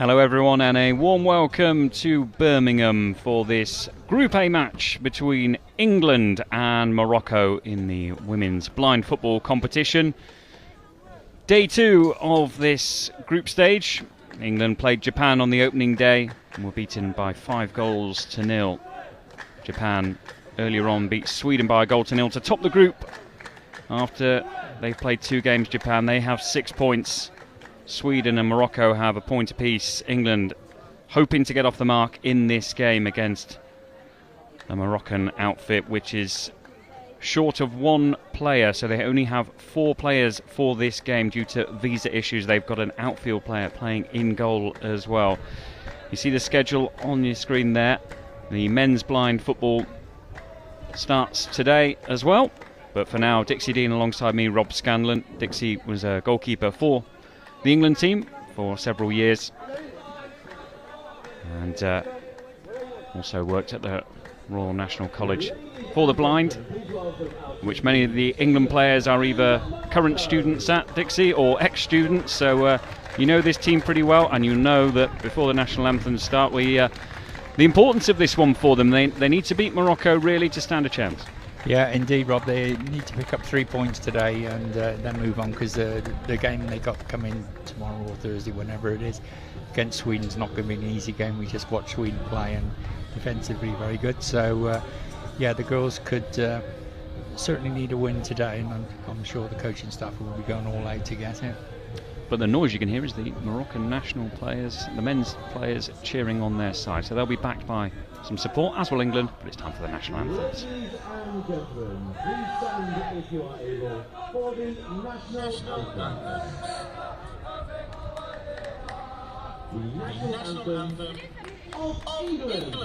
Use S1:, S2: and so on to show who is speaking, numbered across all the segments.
S1: Hello everyone and a warm welcome to Birmingham for this Group A match between England and Morocco in the women's blind football competition. Day 2 of this group stage. England played Japan on the opening day and were beaten by 5-0. Japan earlier on beat Sweden by 1-0 to top the group. After they've played 2 games, Japan, they have 6 points. Sweden and Morocco have a point apiece. England hoping to get off the mark in this game against the Moroccan outfit, which is short of 1 player, so they only have 4 players for this game due to visa issues. They've got an outfield player playing in goal as well. You see the schedule on your screen there. The men's blind football starts today as well, but for now, Dixie Dean alongside me, Rob Scanlon. Dixie was a goalkeeper for the England team for several years and also worked at the Royal National College for the Blind, which many of the England players are either current students at, Dixie, or ex-students, so you know this team pretty well, and you know that before the national anthems start, the importance of this one for them. They need to beat Morocco really to stand a chance.
S2: Yeah, indeed, Rob. They need to pick up 3 points today and then move on, because the game they got coming tomorrow or Thursday, whenever it is, against Sweden's not going to be an easy game. We just watched Sweden play and defensively very good. So, yeah, the girls could certainly need a win today, and I'm sure the coaching staff will be going all out to get it.
S1: But the noise you can hear is the Moroccan national players, the men's players cheering on their side. So they'll be backed by some support, as will England, but it's time for the national anthems.
S3: Ladies and gentlemen, please stand if you are able for the national anthem. The national anthem of England.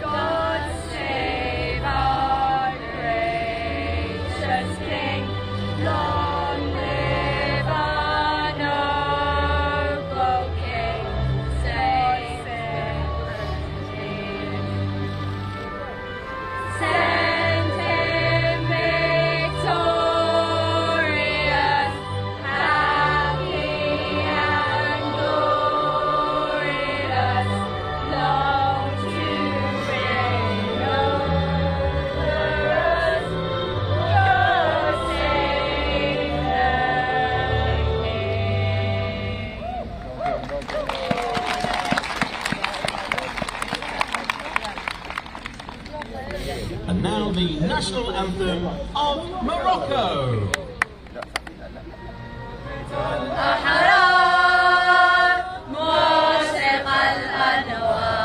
S4: God save our gracious King. Long live our noble King. Save him. Send him victorious, happy and glorious, long to reign over us. God save the King.
S5: And now the national anthem of Morocco.
S4: أحرار مشرق الأنوار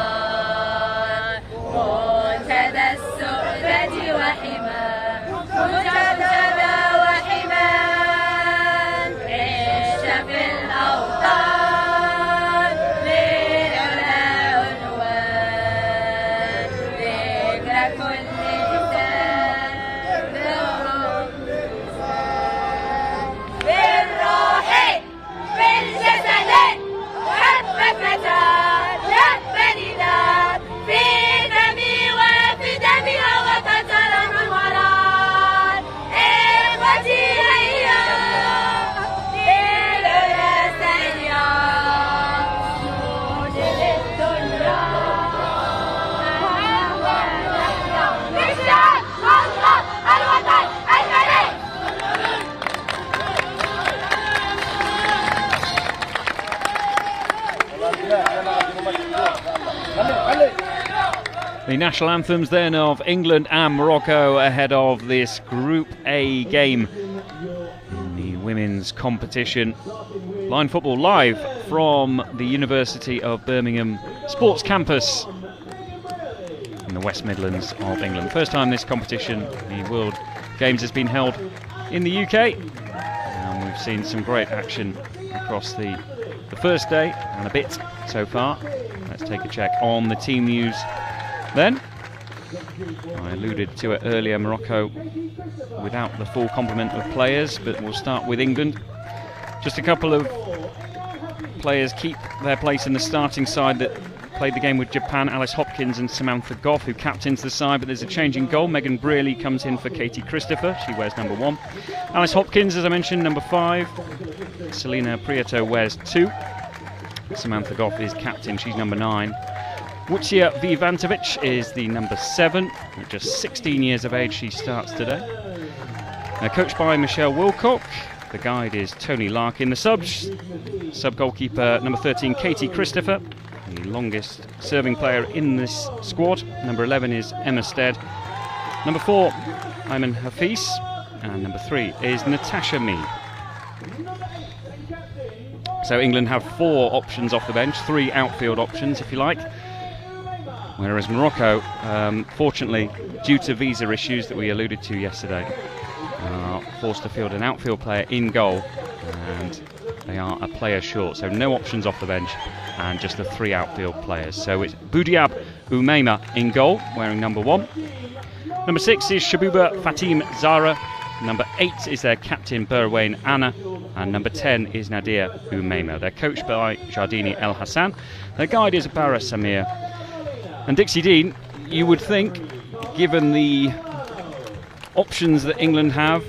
S4: منتدى السؤدد وحمى مجدد وحمى عش في الأوطان للعلا عنوان ذكرى كل لسان بالروح بالجسد حبك لب نداء في دمي وفي دمها وتترم الورى إخوتي هيا للعلا سيا نود للدنيا نشهد الله الوطن الملك.
S1: The national anthems then of England and Morocco ahead of this Group A game in the women's competition. Blind football live from the University of Birmingham Sports Campus in the West Midlands of England. First time this competition, the World Games, has been held in the UK, and we've seen some great action across the first day and a bit so far. Let's take a check on the team news then. I alluded to it earlier, Morocco without the full complement of players, but we'll start with England. Just a couple of players keep their place in the starting side that played the game with Japan, Alice Hopkins and Samantha Goff, who captains the side, but there's a change in goal. Megan Brearley comes in for Katie Christopher. She wears number 1. Alice Hopkins, as I mentioned, number 5. Selena Prieto wears 2. Samantha Goff is captain. She's number 9. Wucia Vivantovic is the number 7. At just 16 years of age, she starts today. Coached by Michelle Wilcock. The guide is Tony Larkin. The subs, sub-goalkeeper number 13, Katie Christopher, the longest serving player in this squad. Number 11 is Emma Stead. Number 4, Ayman Hafiz. And number 3 is Natasha Mead. So England have 4 options off the bench, 3 outfield options, if you like. Whereas Morocco, fortunately, due to visa issues that we alluded to yesterday, are forced to field an outfield player in goal, and they are a player short, so no options off the bench and just the 3 outfield players. So it's Boudiab Oumeima in goal, wearing number 1. Number 6 is Shabuba Fatim Zara. Number 8 is their captain Berwain Anna, and number 10 is Nadia Oumeima. They're coached by Jardini El Hassan. Their guide is Bara Samir. And Dixie Dean, you would think, given the options that England have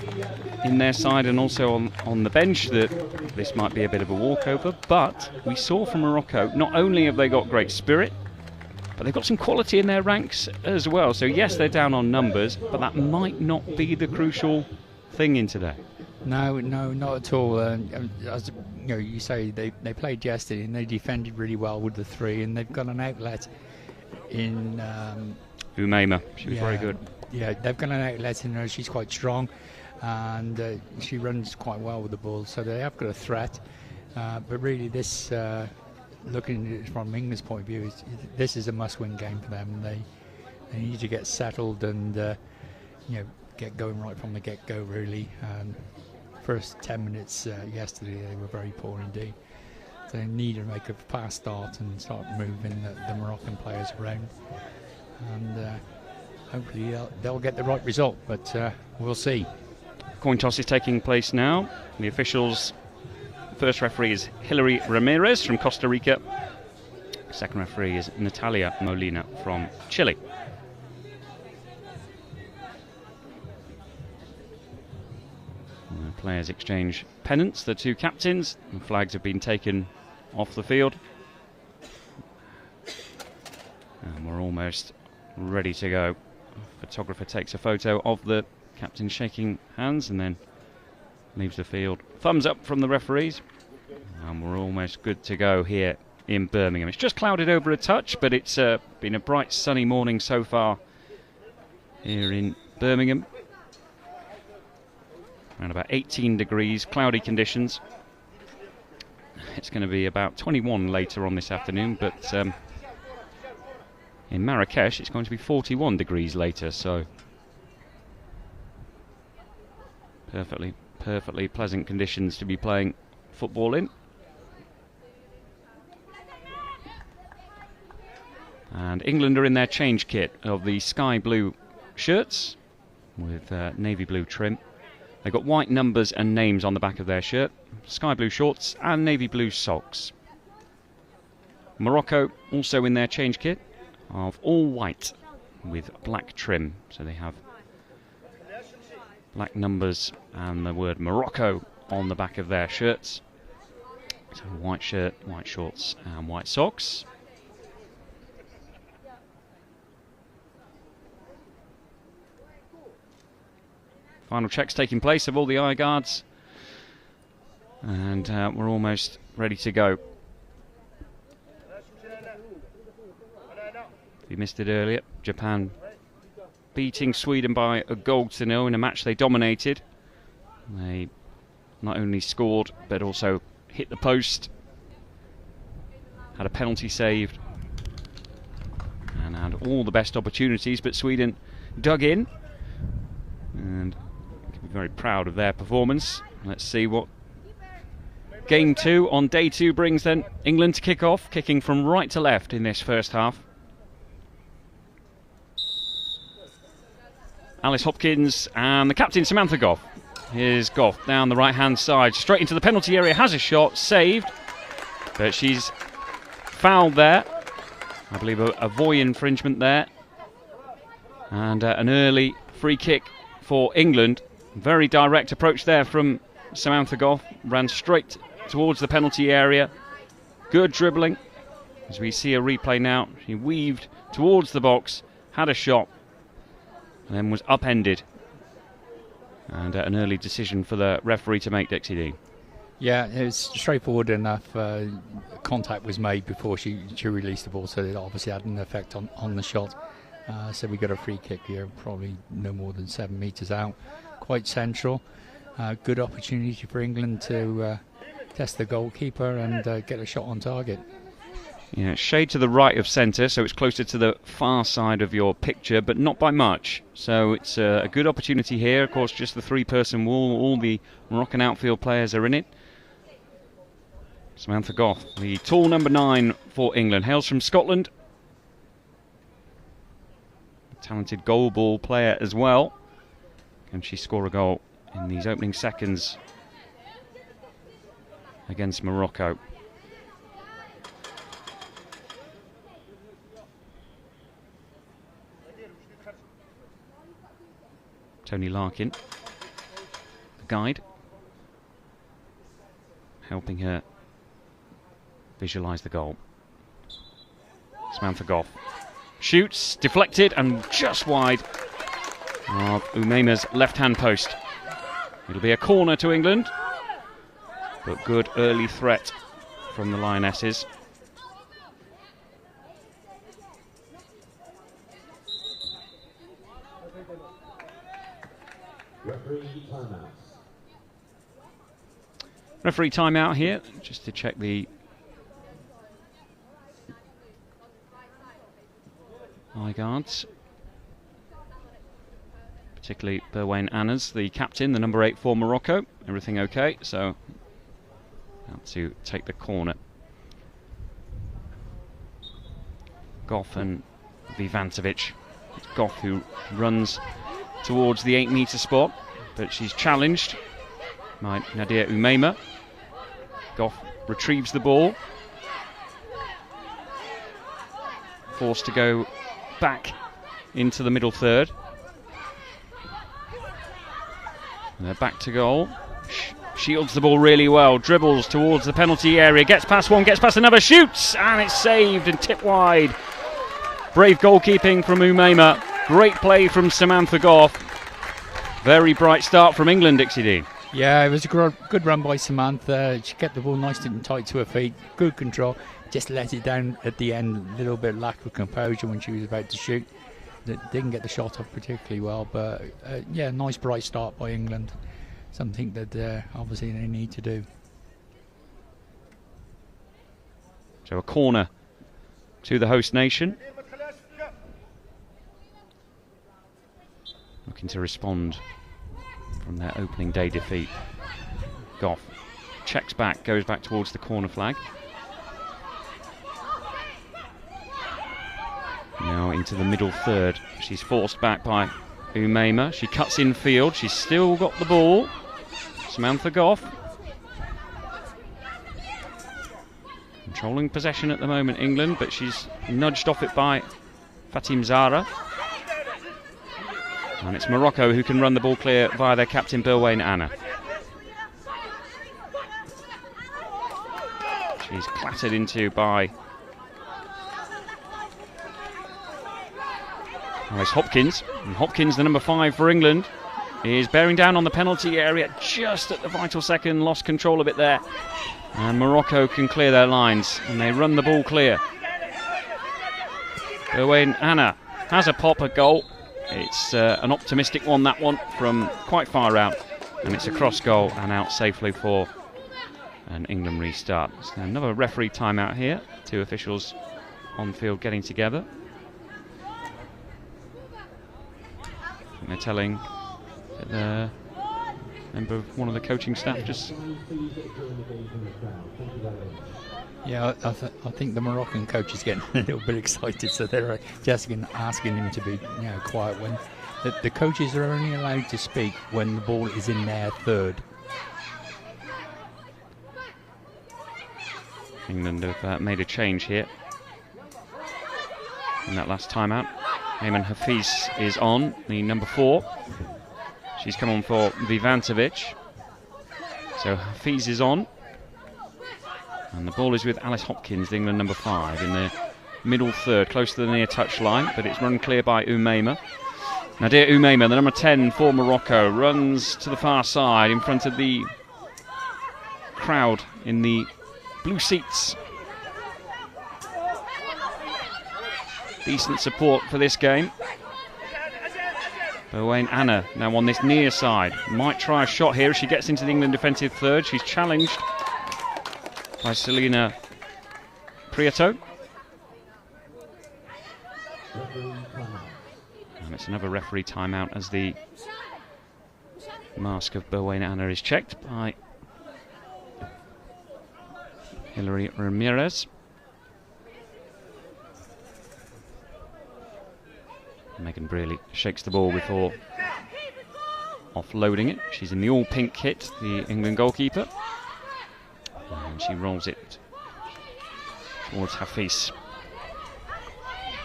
S1: in their side and also on the bench, that this might be a bit of a walkover, but we saw from Morocco, not only have they got great spirit, but they've got some quality in their ranks as well. So yes, they're down on numbers, but that might not be the crucial thing in today.
S2: No, not at all. As you say, they played yesterday and they defended really well with the 3, and they've got an outlet in
S1: Oumeima, she was very good.
S2: Yeah, they've got an outlet in her. She's quite strong, and she runs quite well with the ball. So they have got a threat. But really, this, looking at it from England's point of view, this is a must-win game for them. They need to get settled and get going right from the get-go. Really, first 10 minutes yesterday they were very poor indeed. So they need to make a fast start and start moving the Moroccan players around, and hopefully they'll get the right result, but we'll see.
S1: Coin toss is taking place now. The officials, first referee is Hilary Ramirez from Costa Rica. Second referee is Natalia Molina from Chile. And the players exchange pennants, the 2 captains, and flags have been taken off the field. And we're almost ready to go. Photographer takes a photo of the captain shaking hands and then leaves the field. Thumbs up from the referees, and we're almost good to go here in Birmingham. It's just clouded over a touch, but it's been a bright sunny morning so far here in Birmingham. Around about 18 degrees, cloudy conditions. It's going to be about 21 later on this afternoon, but in Marrakesh, it's going to be 41 degrees later, so perfectly pleasant conditions to be playing football in. And England are in their change kit of the sky blue shirts with navy blue trim. They've got white numbers and names on the back of their shirt, sky blue shorts and navy blue socks. Morocco also in their change kit of all white with black trim, so they have black numbers and the word Morocco on the back of their shirts. So white shirt, white shorts and white socks. Final checks taking place of all the eye guards, and we're almost ready to go. You missed it earlier. Japan beating Sweden by a 1-0 in a match they dominated. They not only scored but also hit the post, had a penalty saved, and had all the best opportunities, but Sweden dug in and can be very proud of their performance. Let's see what game 2 on day 2 brings then. England to kick off, kicking from right to left in this first half. Alice Hopkins and the captain Samantha Goff. Here's Goff down the right hand side, straight into the penalty area, has a shot, saved, but she's fouled there. I believe a volley infringement there. And an early free kick for England. Very direct approach there from Samantha Goff. Ran straight towards the penalty area. Good dribbling. As we see a replay now, she weaved towards the box, had a shot, and then was upended. And an early decision for the referee to make, Dixie Dean.
S2: Yeah, it was straightforward enough. Contact was made before she released the ball, so it obviously had an effect on the shot. So we got a free kick here, probably no more than 7 metres out. Quite central. Good opportunity for England to test the goalkeeper and get a shot on target.
S1: Yeah, shade to the right of centre, so it's closer to the far side of your picture, but not by much. So it's a good opportunity here. Of course, just the three-person wall. All the Moroccan outfield players are in it. Samantha Goff, the tall number 9 for England, hails from Scotland. Talented goal ball player as well. Can she score a goal in these opening seconds against Morocco? Tony Larkin, the guide, helping her visualise the goal. Samantha Goff shoots, deflected and just wide of Umeima's left-hand post. It'll be a corner to England, but good early threat from the Lionesses. Referee timeout here, just to check the eye guards. Particularly Berwain Annas, the captain, the number 8 for Morocco. Everything okay, so out to take the corner. Goff and Vivantovic. It's Goff who runs towards the 8-metre spot, but she's challenged by Nadia Umeima. Goff retrieves the ball, forced to go back into the middle third. And they're back to goal. Shields the ball really well, dribbles towards the penalty area, gets past one, gets past another, shoots, and it's saved and tipped wide. Brave goalkeeping from Umeima. Great play from Samantha Goff. Very bright start from England, Dixie Dean.
S2: Yeah, it was a good run by Samantha. She kept the ball nice and tight to her feet. Good control. Just let it down at the end. A little bit lack of composure when she was about to shoot. Didn't get the shot off particularly well. But yeah, nice bright start by England. Something that obviously they need to do.
S1: So a corner to the host nation. Looking to respond from their opening day defeat. Goff checks back, goes back towards the corner flag. Now into the middle third. She's forced back by Umeima. She cuts in field. She's still got the ball. Samantha Goff. Controlling possession at the moment, England, but she's nudged off it by Fatim Zahra. And it's Morocco who can run the ball clear via their captain Berwain Anna. She's clattered into by Alice Hopkins. And Hopkins, the number 5 for England, is bearing down on the penalty area just at the vital second, lost control of it there. And Morocco can clear their lines and they run the ball clear. Berwain Anna has a pop, a goal. It's an optimistic one, that one, from quite far out. And it's a cross goal and out safely for an England restart. So another referee timeout here. 2 officials on field getting together. And they're telling the member of one of the coaching staff just...
S2: Yeah, I think the Moroccan coach is getting a little bit excited, so they're just asking him to be quiet. When the coaches are only allowed to speak when the ball is in their third.
S1: England have made a change here. in that last timeout. Ayman Hafiz is on, the number 4. She's come on for Vivantovic. So Hafiz is on. And the ball is with Alice Hopkins, the England number 5, in the middle third, close to the near touchline, but it's run clear by Umaima. Nadia Umaima, the number 10 for Morocco, runs to the far side in front of the crowd in the blue seats. Decent support for this game. Bowain Anna now on this near side. Might try a shot here as she gets into the England defensive third. She's challenged by Selena Prieto. And it's another referee timeout as the mask of Bowain Anna is checked by Hilary Ramirez. Megan Brearley shakes the ball before offloading it. She's in the all-pink kit, the England goalkeeper. And she rolls it towards Hafiz.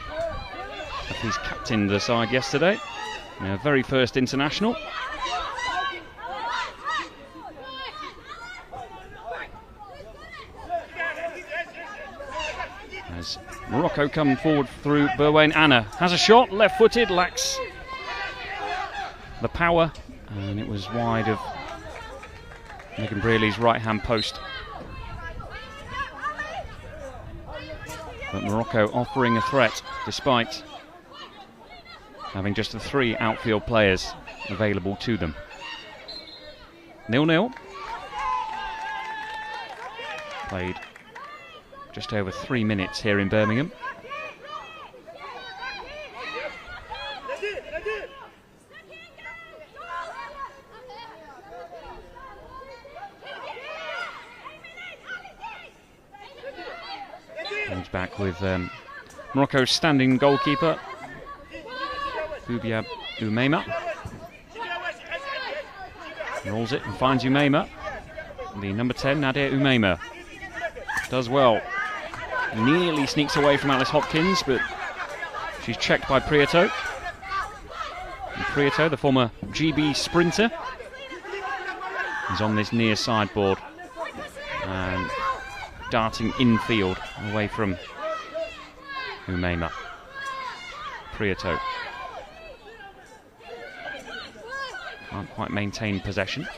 S1: Hafiz captained the side yesterday, her very first international. As Morocco come forward through, Bowain Anna has a shot, left-footed, lacks the power, and it was wide of Megan Brearley's right-hand post. But Morocco offering a threat despite having just the 3 outfield players available to them. 0-0. Played just over 3 minutes here in Birmingham. Comes back with Morocco's standing goalkeeper, Boubia Umaima. Rolls it and finds Umaima. The number 10, Nadia Umaima, does well. Nearly sneaks away from Alice Hopkins, but she's checked by Prieto. And Prieto, the former GB sprinter, is on this near sideboard and darting infield away from Umaima. Prieto can't quite maintain possession,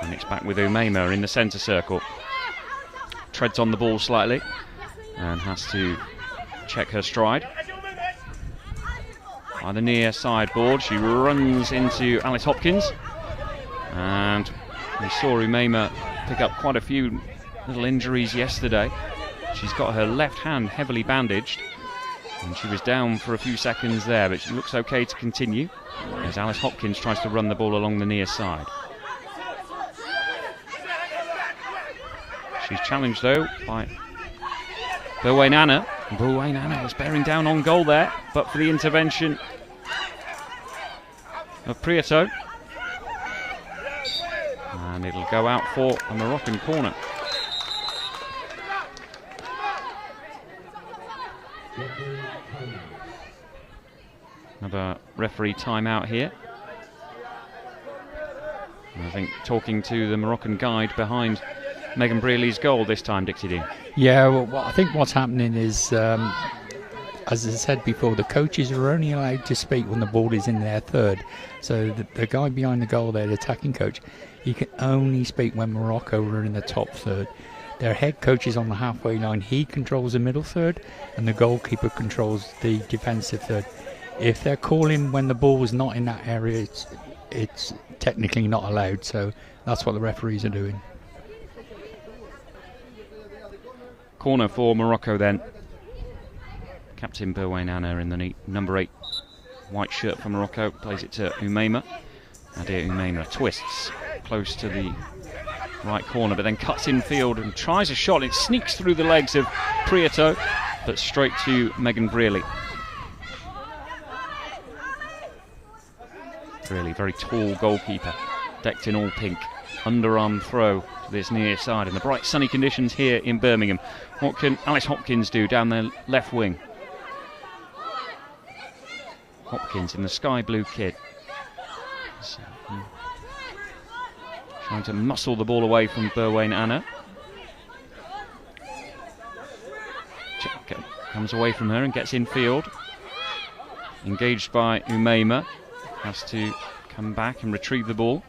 S1: and it's back with Umaima in the centre circle. Treads on the ball slightly and has to check her stride. By the near sideboard, she runs into Alice Hopkins, and we saw Umaima pick up quite a few little injuries yesterday. She's got her left hand heavily bandaged, and she was down for a few seconds there, but she looks okay to continue as Alice Hopkins tries to run the ball along the near side. She's challenged though by Bowain Anna. Bowain Anna was bearing down on goal there, but for the intervention of Prieto. And it'll go out for a Moroccan corner. Another referee timeout here. And I think talking to the Moroccan guide behind Megan Brearley's goal this time, Dixie Dean.
S2: Yeah, well, I think what's happening is, as I said before, the coaches are only allowed to speak when the ball is in their third. So the guy behind the goal there, the attacking coach, he can only speak when Morocco are in the top third. Their head coach is on the halfway line. He controls the middle third, and the goalkeeper controls the defensive third. If they're calling when the ball was not in that area, it's technically not allowed. So that's what the referees are doing.
S1: Corner for Morocco then. Captain Bowain Anna in the number 8 white shirt for Morocco plays it to Umaima. Nadia Umaima twists close to the right corner, but then cuts infield and tries a shot. It sneaks through the legs of Prieto, but straight to Megan Brearley. Brearley, very tall goalkeeper, decked in all pink. Underarm throw to this near side in the bright sunny conditions here in Birmingham. What can Alice Hopkins do down the left wing? Hopkins in the sky blue kit. So, trying to muscle the ball away from Berwayne Anna. Comes away from her and gets infield. Engaged by Umeima. Has to come back and retrieve the ball.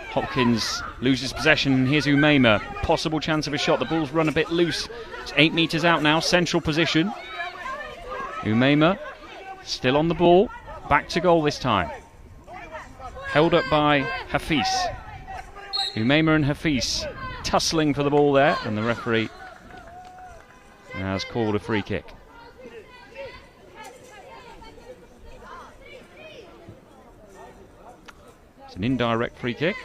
S1: Hopkins loses possession. Here's Umeima. Possible chance of a shot. The ball's run a bit loose. It's 8 metres out now. Central position. Umeima still on the ball. Back to goal this time. Held up by Hafiz. Umeima and Hafiz tussling for the ball there, and the referee has called a free kick. It's an indirect free kick.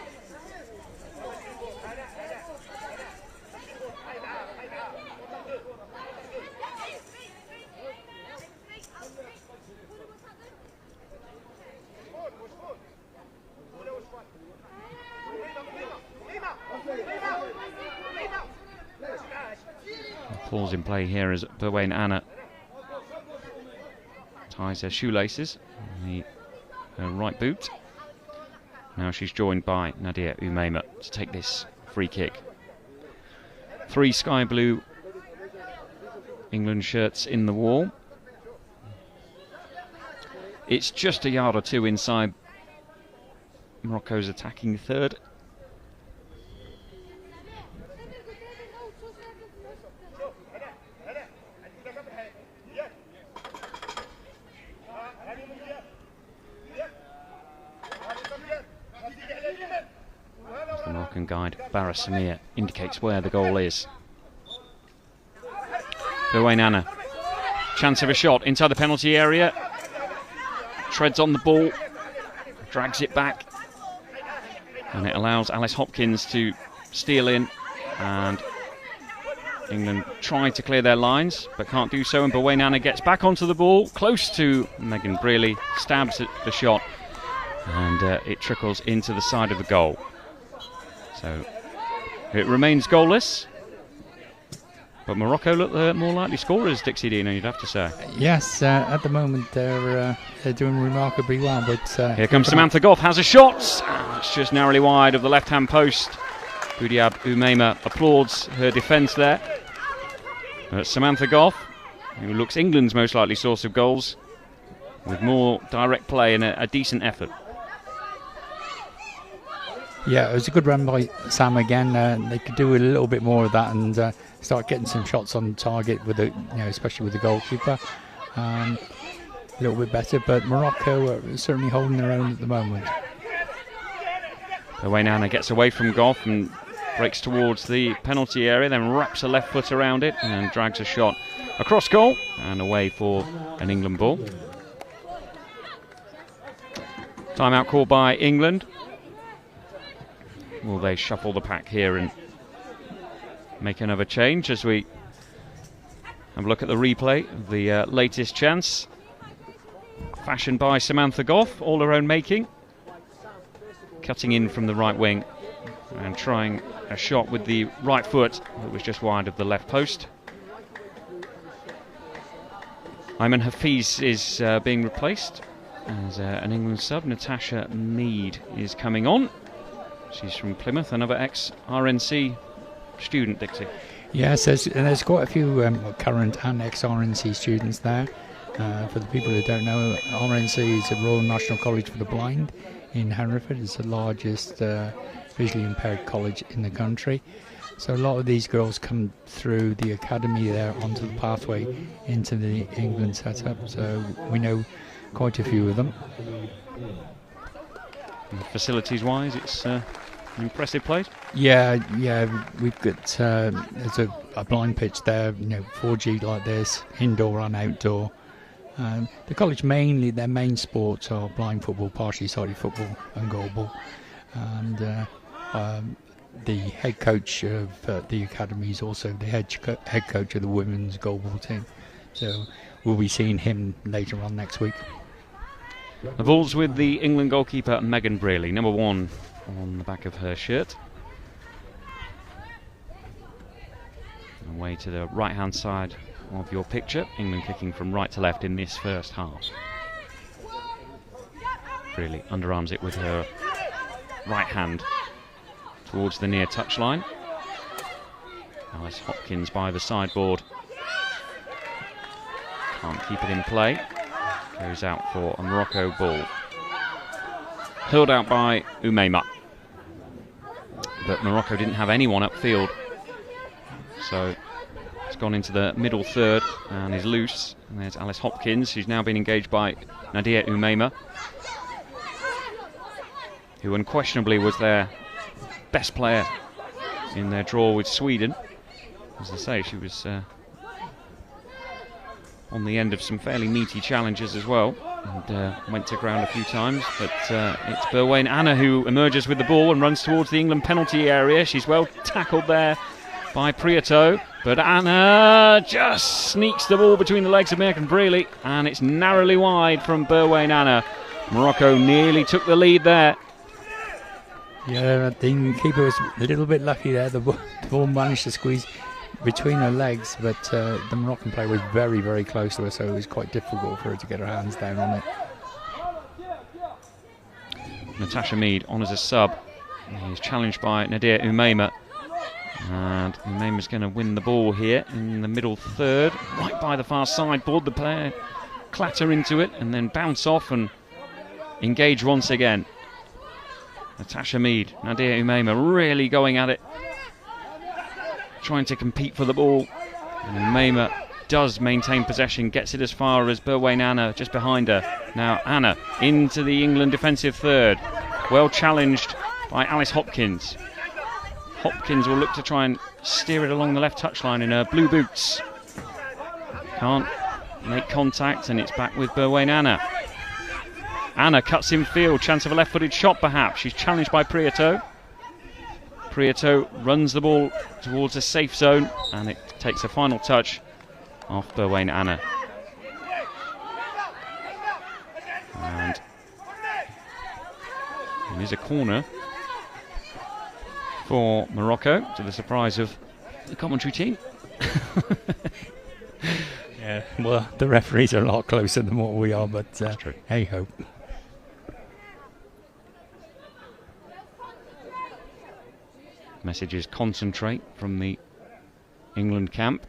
S1: Falls in play here as Berwayne Anna ties her shoelaces on her right boot. Now she's joined by Nadia Umeima to take this free kick. 3 sky blue England shirts in the wall. It's just a yard or two inside Morocco's attacking third. The Moroccan guide Barra Samir indicates where the goal is. Berwayne Anna, chance of a shot inside the penalty area. Treads on the ball, drags it back, and it allows Alice Hopkins to steal in, and England try to clear their lines but can't do so, and Berwayne Anna gets back onto the ball close to Megan Brearley, stabs at the shot, and it trickles into the side of the goal. So it remains goalless, but Morocco look the more likely scorers, Dixie Dino, you'd have to say.
S2: Yes, at the moment they're doing remarkably well. But
S1: here comes Samantha Goff, has a shot. It's just narrowly wide of the left-hand post. Boudiab Umeima applauds her defence there. But Samantha Goff, who looks England's most likely source of goals, with more direct play and a decent effort.
S2: Yeah, it was a good run by Sam again. They could do a little bit more of that and start getting some shots on target with the, especially with the goalkeeper. A little bit better, but Morocco are certainly holding their own at the moment.
S1: Berwayne Anna gets away from Goff and breaks towards the penalty area, then wraps a left foot around it and drags a shot across goal and away for an England ball. Timeout called by England. Will they shuffle the pack here and make another change as we have a look at the replay of the latest chance? Fashioned by Samantha Goff, all her own making. Cutting in from the right wing and trying a shot with the right foot that was just wide of the left post. Ayman Hafiz is being replaced as an England sub. Natasha Mead is coming on. She's from Plymouth, another ex-RNC student, Dixie.
S2: Yes, there's quite a few current and ex-RNC students there. For the people who don't know, RNC is the Royal National College for the Blind in Hereford. It's the largest visually impaired college in the country. So a lot of these girls come through the academy there onto the pathway into the England setup. So we know quite a few of them.
S1: Facilities-wise, it's an impressive place.
S2: Yeah, we've got there's a blind pitch there, 4G like this, indoor and outdoor. The college mainly, their main sports are blind football, partially sighted football and goalball. And the head coach of the academy is also the head coach of the women's goalball team. So we'll be seeing him later on next week.
S1: The ball's with the England goalkeeper Megan Brearley, number 1 on the back of her shirt. Away to the right-hand side of your picture. England kicking from right to left in this first half. Really underarms it with her right hand towards the near touchline. Alice Hopkins by the sideboard. Can't keep it in play. Goes out for a Morocco ball. Hurled out by Umeima. But Morocco didn't have anyone upfield. So it's gone into the middle third and is loose. And there's Alice Hopkins, who's now been engaged by Nadia Umeima, who unquestionably was their best player in their draw with Sweden. As I say, she was on the end of some fairly meaty challenges as well, and went to ground a few times, but it's Berwain Anna who emerges with the ball and runs towards the England penalty area. She's well tackled there by Prieto, but Anna just sneaks the ball between the legs of Mirkan Brealey, and it's narrowly wide from Berwain Anna. Morocco nearly took the lead there.
S2: Yeah, the keeper was a little bit lucky there. The ball managed to squeeze between her legs, but the Moroccan player was very, very close to her, so it was quite difficult for her to get her hands down on it.
S1: Natasha Mead on as a sub. He's challenged by Nadia Umeima, and Umeima's going to win the ball here in the middle third, right by the far sideboard. The player clatter into it and then bounce off and engage once again. Natasha Mead, Nadia Umeima really going at it, trying to compete for the ball. And Umeima does maintain possession, gets it as far as Berwain Anna just behind her. Now Anna into the England defensive third. Well challenged by Alice Hopkins. Hopkins will look to try and steer it along the left touchline in her blue boots. Can't make contact, and it's back with Berwain Anna. Anna cuts in field, chance of a left-footed shot perhaps. She's challenged by Prieto. Prieto runs the ball towards a safe zone, and it takes a final touch off Berwain Anna. And it is a corner for Morocco, to the surprise of the commentary team.
S2: Yeah, well, the referees are a lot closer than what we are, but hey ho.
S1: Messages concentrate from the England camp.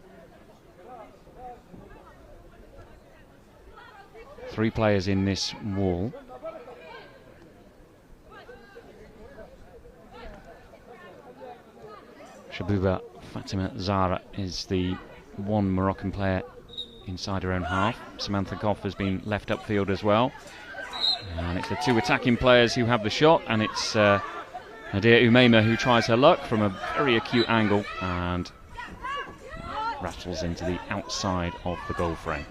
S1: 3 players in this wall. Shabuba Fatima Zara is the one Moroccan player inside her own half. Samantha Goff has been left upfield as well. And it's the 2 attacking players who have the shot, and it's Nadia Umeima who tries her luck from a very acute angle and rattles into the outside of the goal frame.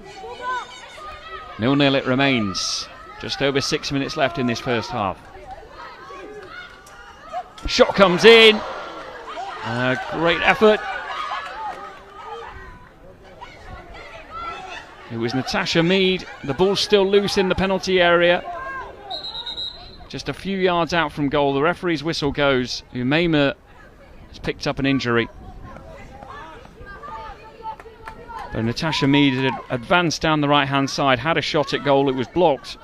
S1: 0-0 it remains. Just over 6 minutes left in this first half. Shot comes in. Great effort. It was Natasha Mead. The ball's still loose in the penalty area. Just a few yards out from goal. The referee's whistle goes. Umeima has picked up an injury. But Natasha Mead had advanced down the right-hand side, had a shot at goal. It was blocked.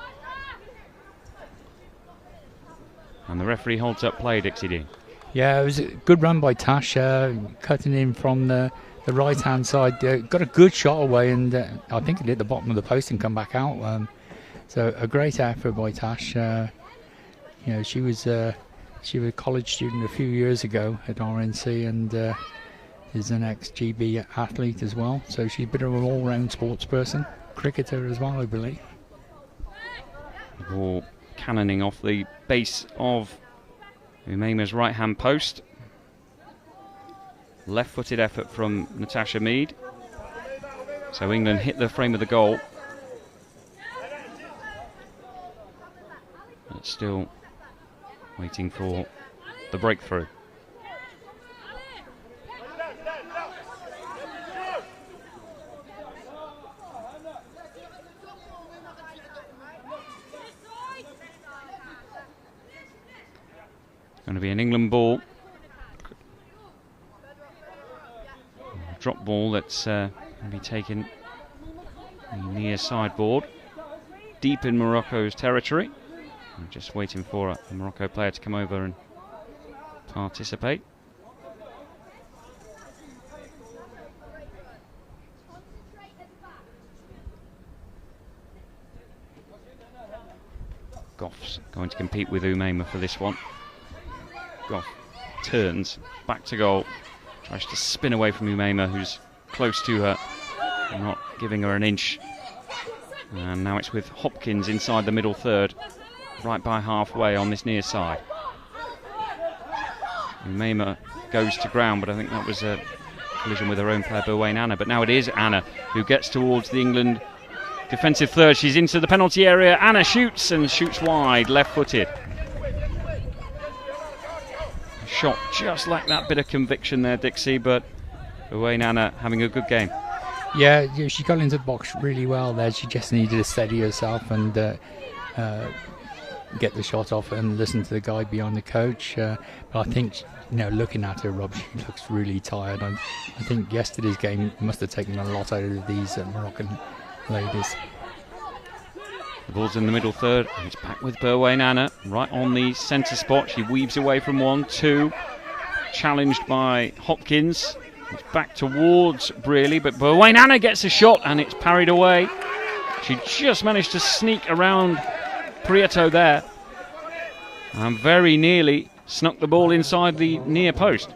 S1: And the referee holds up play, Dixie Dean.
S2: Yeah, it was a good run by Tash, cutting in from the right-hand side. Got a good shot away, and I think it hit the bottom of the post and come back out. So a great effort by Tash. You know, she was a college student a few years ago at RNC, and is an ex-GB athlete as well. So she's a bit of an all-round sports person, cricketer as well, I believe.
S1: The ball cannoning off the base of Umeima's right-hand post. Left-footed effort from Natasha Mead. So England hit the frame of the goal. But still waiting for the breakthrough. Going to be an England ball. A drop ball that's Maybe taking the near sideboard deep in Morocco's territory. I'm just waiting for a Morocco player to come over and participate. Goff's going to compete with Umaima for this one. Goff turns back to goal, tries to spin away from Umaima, who's close to her, not giving her an inch. And now it's with Hopkins inside the middle third, right by halfway on this near side. Umaima goes to ground, but I think that was a collision with her own player, Berwain Anna. But now it is Anna who gets towards the England defensive third. She's into the penalty area. Anna shoots and shoots wide, left-footed. Shot just like that bit of conviction there, Dixie, but Berwain Anna having a good game.
S2: Yeah, she got into the box really well there. She just needed to steady herself and get the shot off and listen to the guy beyond the coach. But I think, looking at her, Rob, she looks really tired. I think yesterday's game must have taken a lot out of these Moroccan ladies.
S1: The ball's in the middle third, and it's back with Berwain Anna, right on the centre spot. She weaves away from 1-2, challenged by Hopkins. It's back towards Brearley, but Berwain Anna gets a shot, and it's parried away. She just managed to sneak around Prieto there, and very nearly snuck the ball inside the near post.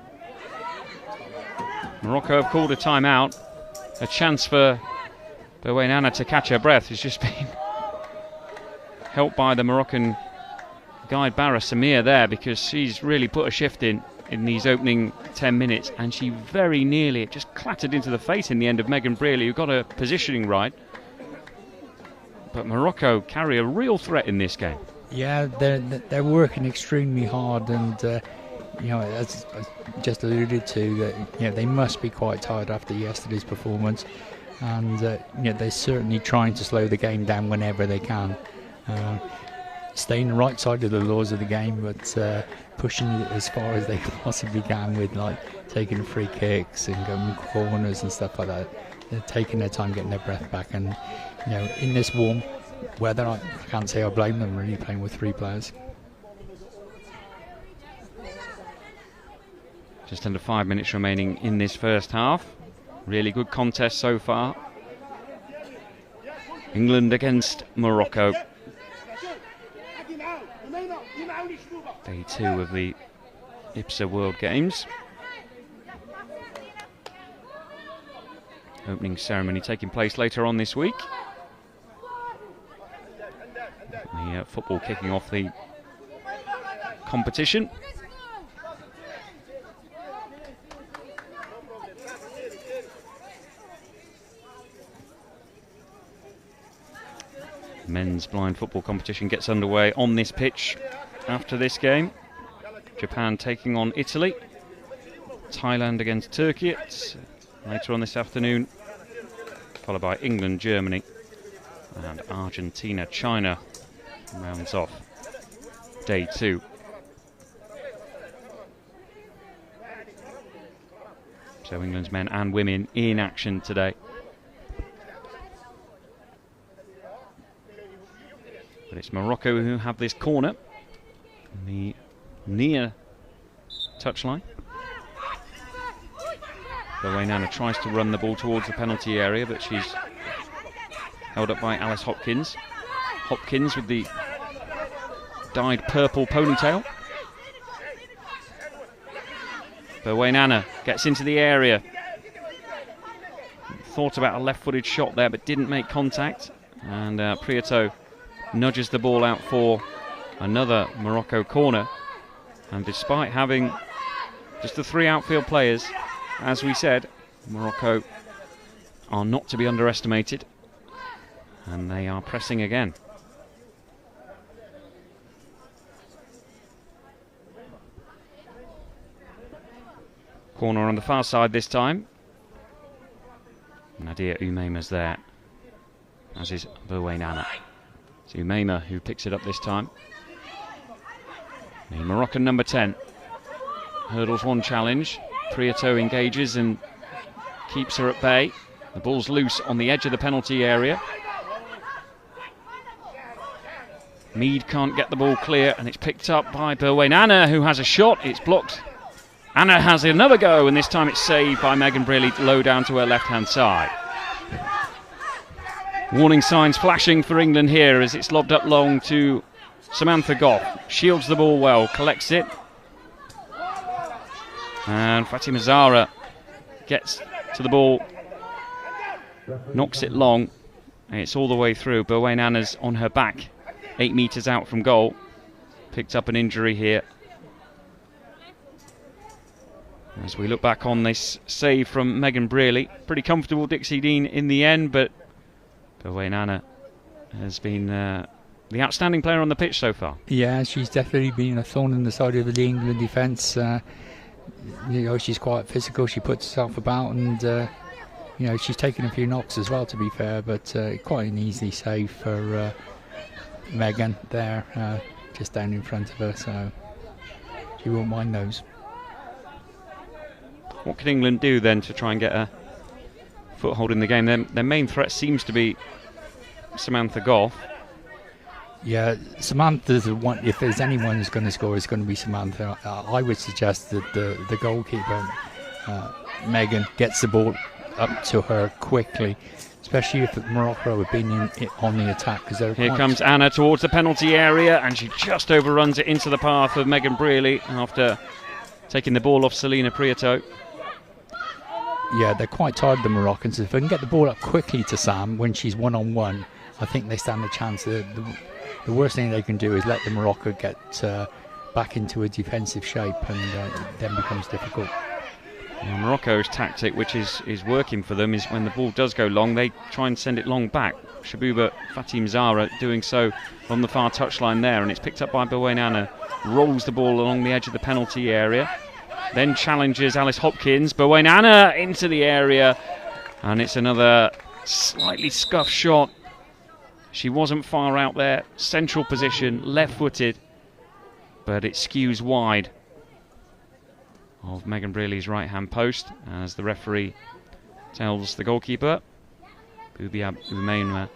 S1: Morocco have called a timeout. A chance for Berwain Anna to catch her breath has just been helped by the Moroccan guide Barra Samir there, because she's really put a shift in these opening 10 minutes, and she very nearly, it just clattered into the face in the end of Megan Brearley, who got her positioning right. But Morocco carry a real threat in this game.
S2: Yeah, they're working extremely hard, and as I just alluded to, that they must be quite tired after yesterday's performance, and they're certainly trying to slow the game down whenever they can. Staying the right side of the laws of the game, but pushing it as far as they possibly can with taking free kicks and going corners and stuff like that. They're taking their time, getting their breath back, and in this warm weather, I can't say I blame them really playing with 3 players.
S1: Just under 5 minutes remaining in this first half. Really good contest so far. England against Morocco. Day 2 of the IBSA World Games. Opening ceremony taking place later on this week. The football kicking off the competition. Men's blind football competition gets underway on this pitch after this game. Japan taking on Italy. Thailand against Turkey later on this afternoon, followed by England, Germany, and Argentina, China rounds off day 2. So England's men and women in action today. But it's Morocco who have this corner, the near touchline. Berwain Anna tries to run the ball towards the penalty area, but she's held up by Alice Hopkins. Hopkins with the dyed purple ponytail. Berwain Anna gets into the area. Thought about a left-footed shot there, but didn't make contact. And Prieto nudges the ball out for another Morocco corner. And despite having just the 3 outfield players, as we said, Morocco are not to be underestimated, and they are pressing again. Corner on the far side this time. Nadia Umaima's there, as is Berwain Anna. It's Umaima who picks it up this time. The Moroccan number 10 hurdles one challenge. Prieto engages and keeps her at bay. The ball's loose on the edge of the penalty area. Mead can't get the ball clear, and it's picked up by Berwain Anna, who has a shot. It's blocked. Anna has another go, and this time it's saved by Megan Brearley low down to her left-hand side. Warning signs flashing for England here as it's lobbed up long to Samantha Goff. Shields the ball well, collects it. And Fatima Zahra gets to the ball, knocks it long, and it's all the way through. Berwain Anna's on her back, 8 metres out from goal. Picked up an injury here. As we look back on this save from Megan Brearley, pretty comfortable Dixie Dean in the end, but Berwain Anna has been the outstanding player on the pitch so far.
S2: Yeah, she's definitely been a thorn in the side of the England defence. You know, she's quite physical. She puts herself about, and you know, she's taken a few knocks as well, to be fair. But quite an easy save for Megan there, just down in front of her. So she won't mind those.
S1: What can England do then to try and get a foothold in the game? Their main threat seems to be Samantha Goff.
S2: Yeah, Samantha's the one. If there's anyone who's going to score, it's going to be Samantha. I would suggest that the goalkeeper, Megan, gets the ball up to her quickly, especially if Morocco have been on the attack.
S1: Here comes Anna towards the penalty area, and she just overruns it into the path of Megan Brearley after taking the ball off Selena Prieto.
S2: Yeah, they're quite tired, the Moroccans. If they can get the ball up quickly to Sam when she's one-on-one, I think they stand a chance. The worst thing they can do is let the Morocco get back into a defensive shape, and then becomes difficult.
S1: Morocco's tactic, which is working for them, is when the ball does go long, they try and send it long back. Shabuba Fatim Zahra doing so on the far touchline there, and it's picked up by Berwain Anna. Rolls the ball along the edge of the penalty area, then challenges Alice Hopkins. Berwain Anna into the area, and it's another slightly scuffed shot. She wasn't far out there, central position, left-footed, but it skews wide of Megan Brearley's right-hand post, as the referee tells the goalkeeper, Boubiab Oumeima,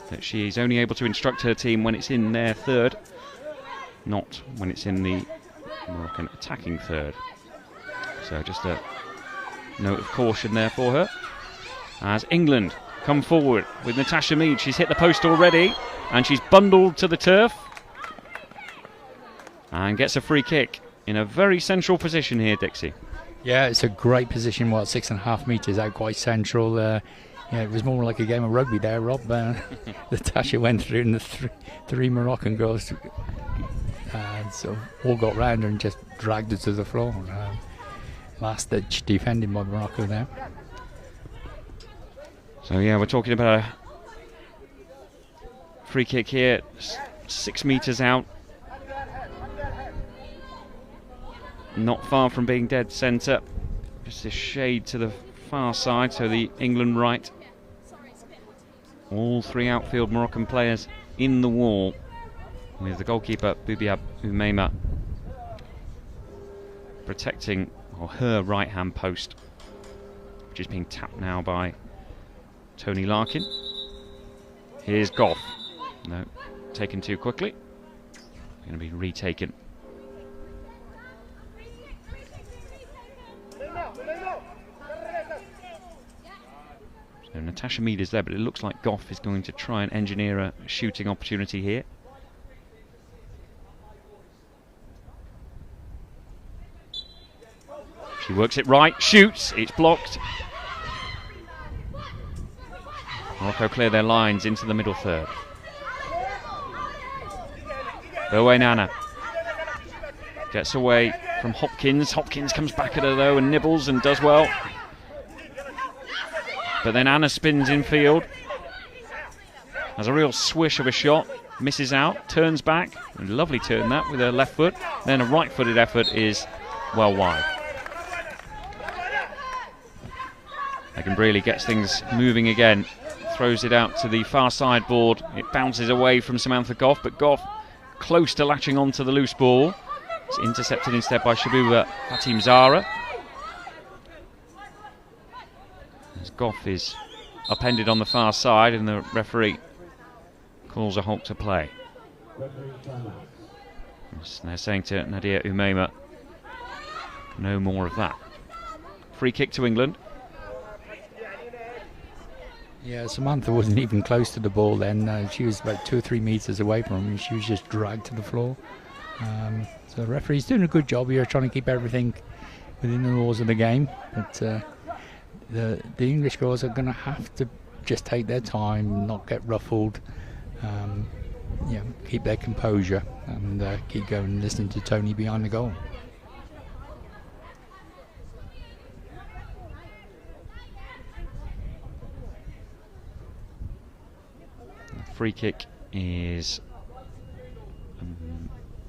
S1: that she is only able to instruct her team when it's in their third, not when it's in the Moroccan attacking third. So just a note of caution there for her. As England come forward with Natasha Mead. She's hit the post already, and she's bundled to the turf and gets a free kick in a very central position here, Dixie.
S2: Yeah, it's a great position, 6.5 metres out, quite central. Yeah, it was more like a game of rugby there, Rob. Natasha went through, and the three Moroccan girls so all got round her and just dragged her to the floor. Last ditch defending by Morocco there.
S1: So yeah, we're talking about a free kick here, 6 metres out. Not far from being dead centre. Just a shade to the far side, so the England right. All three outfield Moroccan players in the wall, with the goalkeeper Boubiab Oumeima protecting her right-hand post, which is being tapped now by Tony Larkin. Here's Goff. No, taken too quickly. Going to be retaken. So Natasha Mead is there, but it looks like Goff is going to try and engineer a shooting opportunity here. She works it right, shoots, it's blocked. Morocco clear their lines into the middle third. Berwain Anna gets away from Hopkins. Hopkins comes back at her though and nibbles and does well. But then Anna spins in field. Has a real swish of a shot. Misses out, turns back. A lovely turn that with her left foot. Then a right-footed effort is well wide. Megan Brearley gets things moving again. Throws it out to the far side board. It bounces away from Samantha Goff, but Goff close to latching onto the loose ball. It's intercepted instead by Shabuba Fatim Zahra. As Goff is upended on the far side and the referee calls a halt to play. Yes, they're saying to Nadia Umeima, no more of that. Free kick to England.
S2: Yeah, Samantha wasn't even close to the ball then. She was about 2 or 3 metres away from him, and she was just dragged to the floor. So the referee's doing a good job here, trying to keep everything within the laws of the game. But the English girls are going to have to just take their time, not get ruffled, keep their composure, and keep going and listening to Tony behind the goal.
S1: The free kick is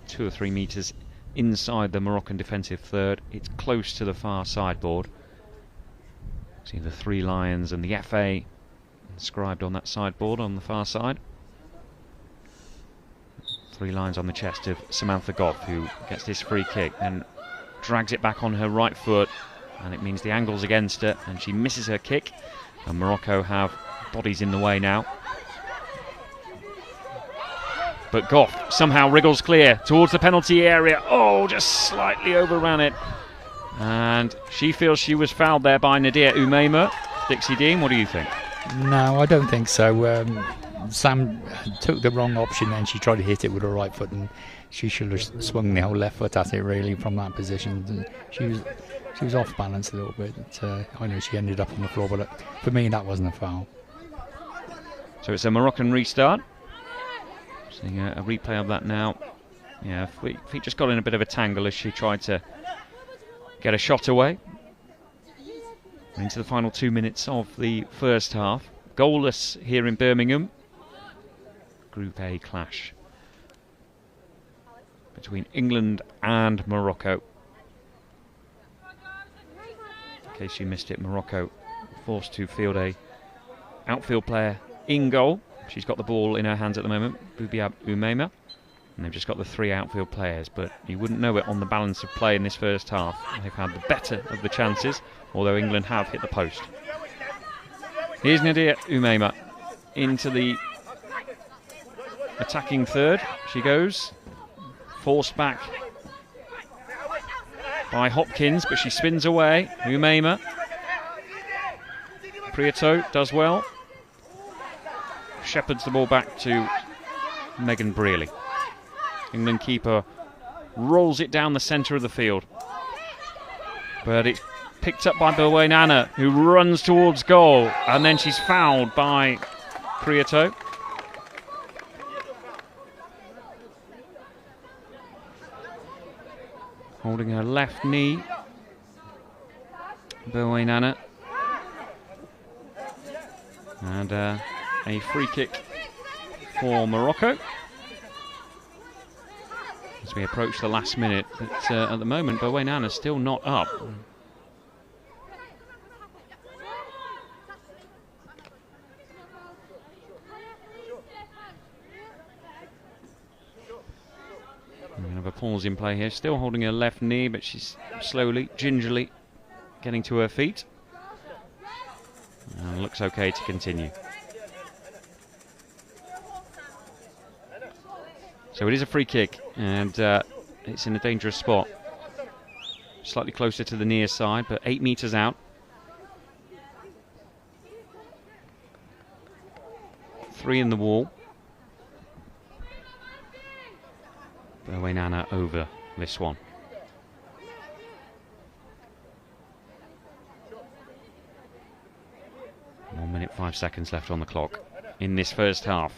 S1: 2 or 3 metres inside the Moroccan defensive third. It's close to the far sideboard. See the 3 lions and the FA inscribed on that sideboard on the far side. 3 lines on the chest of Samantha Goff, who gets this free kick and drags it back on her right foot, and it means the angle's against her and she misses her kick, and Morocco have bodies in the way now. But Goff somehow wriggles clear towards the penalty area. Oh, just slightly overran it. And she feels she was fouled there by Nadia Umeima. Dixie Dean, what do you think?
S2: No, I don't think so. Sam took the wrong option and she tried to hit it with her right foot, and she should have swung the whole left foot at it really from that position. She was off balance a little bit. I know she ended up on the floor, but for me that wasn't a foul.
S1: So it's a Moroccan restart. Seeing a replay of that now. Yeah, feet just got in a bit of a tangle as she tried to get a shot away. Into the final 2 minutes of the first half. Goalless here in Birmingham. Group A clash between England and Morocco. In case you missed it, Morocco forced to field a outfield player in goal. She's got the ball in her hands at the moment, Boubiab Umeima, and they've just got the 3 outfield players, but you wouldn't know it on the balance of play in this first half. They've had the better of the chances, although England have hit the post. Here's Nadia Umeima into the attacking third. She goes, forced back by Hopkins, but she spins away. Umeima. Prieto does well. Shepherds the ball back to Megan Brearley. England keeper rolls it down the centre of the field, but it's picked up by Berwainana, who runs towards goal, and then she's fouled by Prieto. Holding her left knee, Berwainana, and a free kick for Morocco as we approach the last minute. But at the moment, Berwainana's still not up. We have a pause in play here. Still holding her left knee, but she's slowly, gingerly getting to her feet. And looks okay to continue. So it is a free kick, and it's in a dangerous spot. Slightly closer to the near side, but 8 metres out. Three in the wall. Berwainana over this one. One minute, 5 seconds left on the clock in this first half.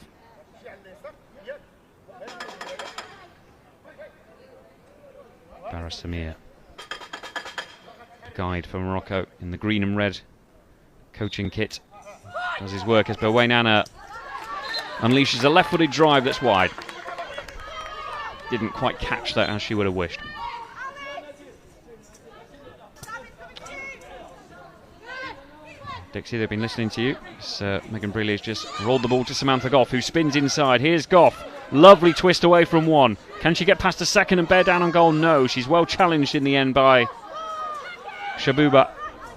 S1: Barra Samir, the guide for Morocco in the green and red coaching kit, does his work as Berwainana unleashes a left-footed drive that's wide. Didn't quite catch that as she would have wished. Dixie, they've been listening to you. Megan Brearley has just rolled the ball to Samantha Goff, who spins inside. Here's Goff. Lovely twist away from one. Can she get past a second and bear down on goal? No. She's well challenged in the end by Shabuba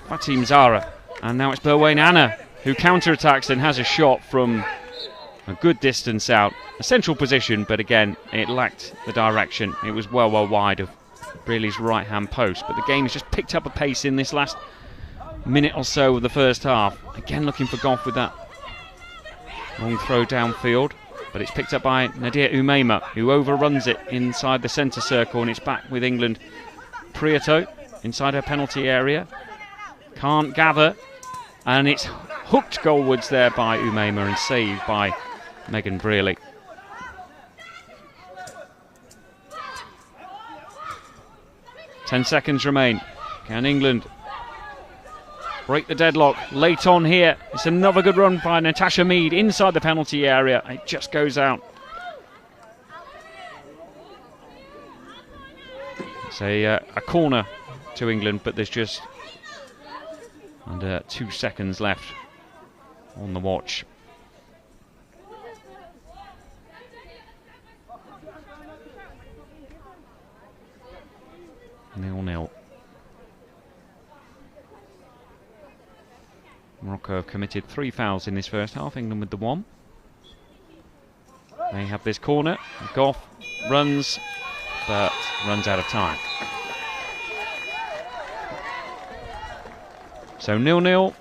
S1: Fatim Zahra. And now it's Berwain Anna who counter-attacks and has a shot from a good distance out. A central position, but again, it lacked the direction. It was well wide of Brearley's right-hand post. But the game has just picked up a pace in this last minute or so of the first half. Again, looking for Goff with that long throw downfield. But it's picked up by Nadia Umeima, who overruns it inside the centre circle, and it's back with England. Prieto inside her penalty area. Can't gather, and it's hooked goalwards there by Umeima and saved by Megan Brearley. Ten seconds remain. Can England break the deadlock late on here? It's another good run by Natasha Mead inside the penalty area. It just goes out. It's a corner to England, but there's just under 2 seconds left on the watch. Nil-nil. Morocco have committed 3 fouls in this first half, England with the 1. They have this corner. Goff runs, but runs out of time. So 0-0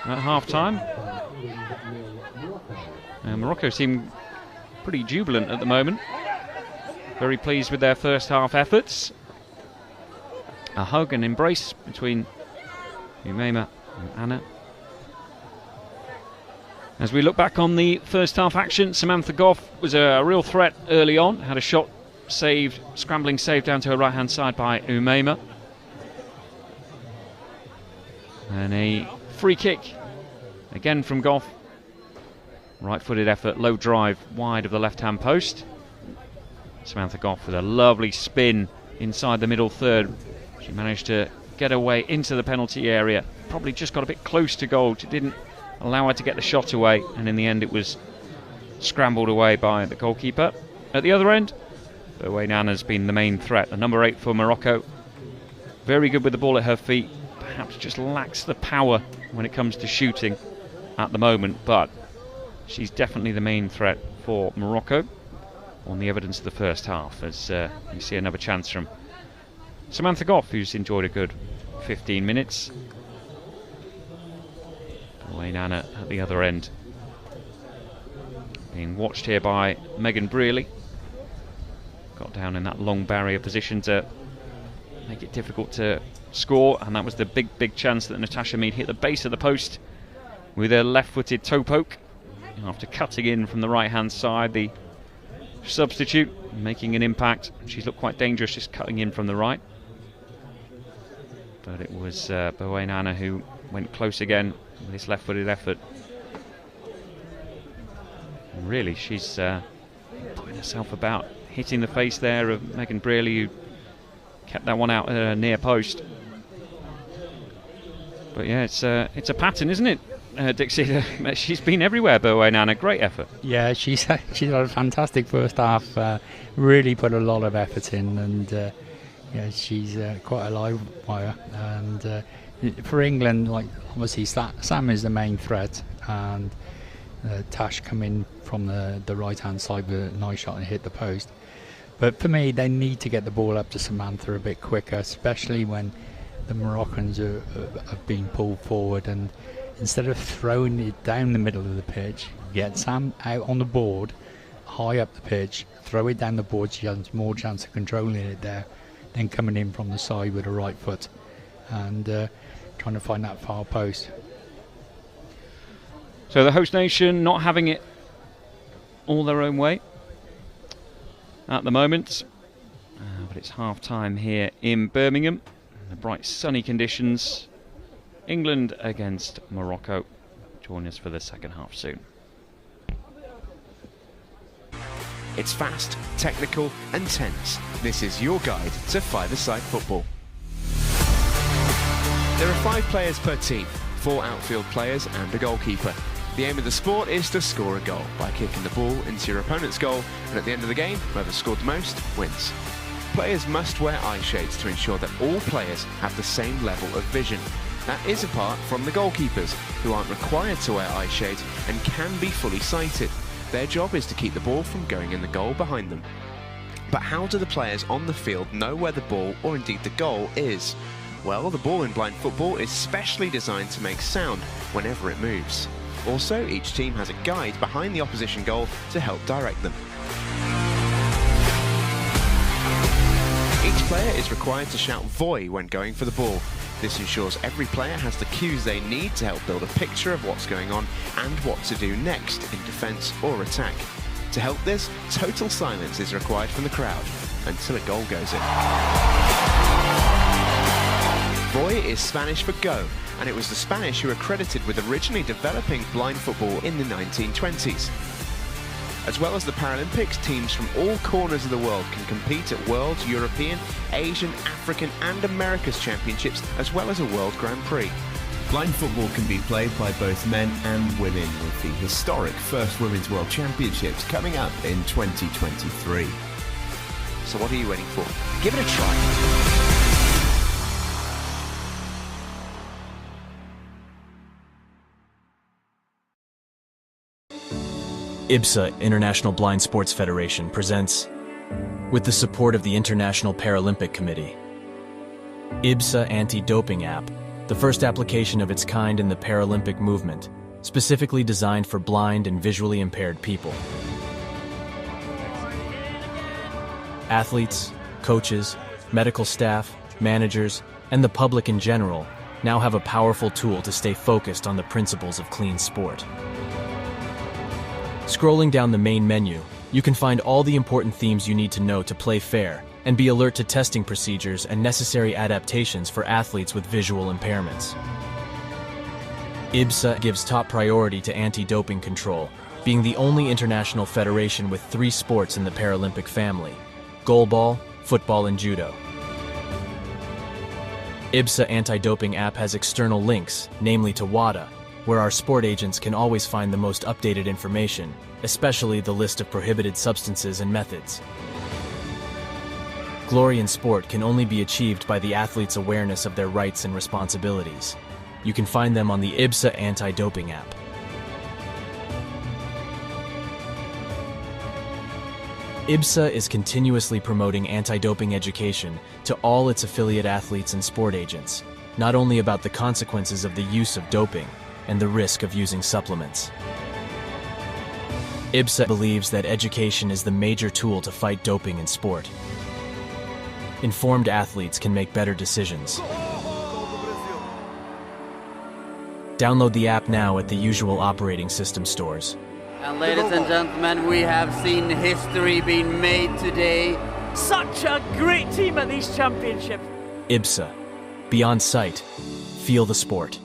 S1: at half-time. Morocco seem pretty jubilant at the moment. Very pleased with their first half efforts. A hug and embrace between Umeima and Anna. As we look back on the first half action, Samantha Goff was a real threat early on. Had a shot saved, scrambling save down to her right-hand side by Umeima. And a free kick again from Goff. Right-footed effort, low drive, wide of the left-hand post. Samantha Goff with a lovely spin inside the middle third. She managed to get away into the penalty area. Probably just got a bit close to goal. It didn't allow her to get the shot away, and in the end it was scrambled away by the goalkeeper. At the other end, Berwain Anna's been the main threat. The number 8 for Morocco. Very good with the ball at her feet. Perhaps just lacks the power when it comes to shooting at the moment, but she's definitely the main threat for Morocco on the evidence of the first half, as you see another chance from Samantha Goff, who's enjoyed a good 15 minutes. Berwain Anna at the other end, being watched here by Megan Brearley. Got down in that long barrier position to make it difficult to score, and that was the big chance that Natasha Mead hit the base of the post with a left-footed toe poke after cutting in from the right-hand side. The substitute making an impact. She's looked quite dangerous just cutting in from the right, but it was Berwain Anna who went close again with this left-footed effort. And really, she's putting herself about, hitting the face there of Megan Brearley, who kept that one out at a near post. But yeah, it's a pattern, isn't it, Dixie? She's been everywhere, Berwain Anna. Great effort.
S2: Yeah, she's had a fantastic first half. Really put a lot of effort in, and yeah, she's quite a live wire. And for England, like obviously Sam is the main threat, and Tash come in from the right hand side with a nice shot and hit the post. But for me, they need to get the ball up to Samantha a bit quicker, especially when the Moroccans have been pulled forward, and instead of throwing it down the middle of the pitch, get Sam out on the board, high up the pitch, throw it down the board. She has more chance of controlling it there than coming in from the side with a right foot and trying to find that far post.
S1: So the host nation not having it all their own way at the moment, but it's half time here in Birmingham. The bright sunny conditions. England against Morocco. Join us for the second half soon.
S6: It's fast, technical and tense. This is your guide to five-a-side football. There are 5 players per team, 4 outfield players and a goalkeeper. The aim of the sport is to score a goal by kicking the ball into your opponent's goal, and at the end of the game, whoever scored the most wins. Players must wear eye shades to ensure that all players have the same level of vision. That is apart from the goalkeepers, who aren't required to wear eye shades and can be fully sighted. Their job is to keep the ball from going in the goal behind them. But how do the players on the field know where the ball, or indeed the goal, is? Well, the ball in blind football is specially designed to make sound whenever it moves. Also, each team has a guide behind the opposition goal to help direct them. Each player is required to shout "Voy" when going for the ball. This ensures every player has the cues they need to help build a picture of what's going on and what to do next in defence or attack. To help this, total silence is required from the crowd until a goal goes in. Voy is Spanish for go, and it was the Spanish who were credited with originally developing blind football in the 1920s. As well as the Paralympics, teams from all corners of the world can compete at World, European, Asian, African and America's Championships, as well as a World Grand Prix.
S7: Blind football can be played by both men and women, with the historic first Women's World Championships coming up in 2023.
S6: So what are you waiting for? Give it a try.
S8: IBSA, International Blind Sports Federation, presents, with the support of the International Paralympic Committee, IBSA Anti-Doping App, the first application of its kind in the Paralympic movement, specifically designed for blind and visually impaired people. Athletes, coaches, medical staff, managers, and the public in general now have a powerful tool to stay focused on the principles of clean sport. Scrolling down the main menu, you can find all the important themes you need to know to play fair and be alert to testing procedures and necessary adaptations for athletes with visual impairments. IBSA gives top priority to anti-doping control, being the only international federation with 3 sports in the Paralympic family: goalball, football, and judo. IBSA Anti-Doping App has external links, namely to WADA, where our sport agents can always find the most updated information, especially the list of prohibited substances and methods. Glory in sport can only be achieved by the athlete's awareness of their rights and responsibilities. You can find them on the IBSA Anti-Doping App. IBSA is continuously promoting anti-doping education to all its affiliate athletes and sport agents, not only about the consequences of the use of doping and the risk of using supplements. IBSA believes that education is the major tool to fight doping in sport. Informed athletes can make better decisions. Download the app now at the usual operating system stores.
S9: And ladies and gentlemen, we have seen history being made today.
S10: Such a great team at these championships.
S8: IBSA. Beyond sight. Feel the sport.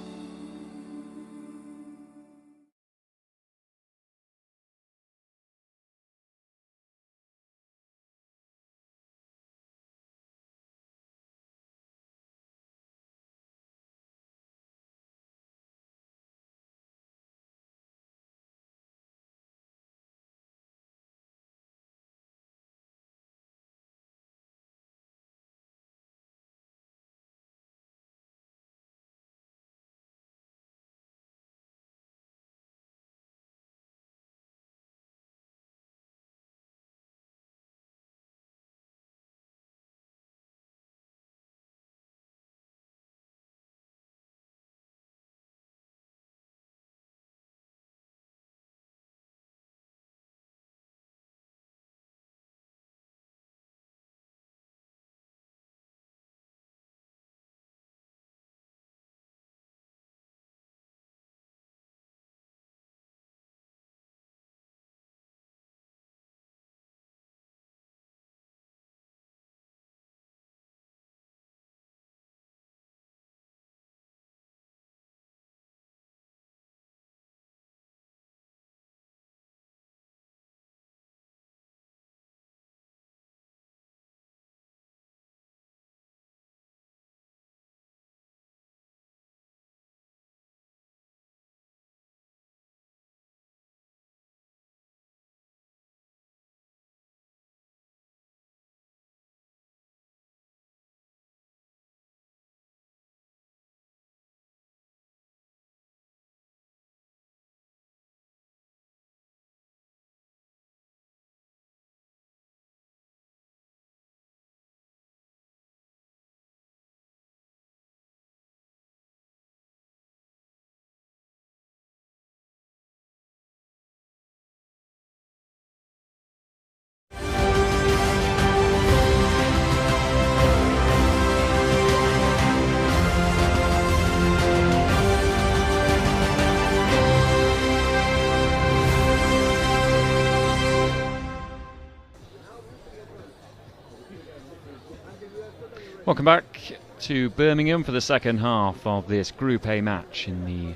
S1: Welcome back to Birmingham for the second half of this Group A match in the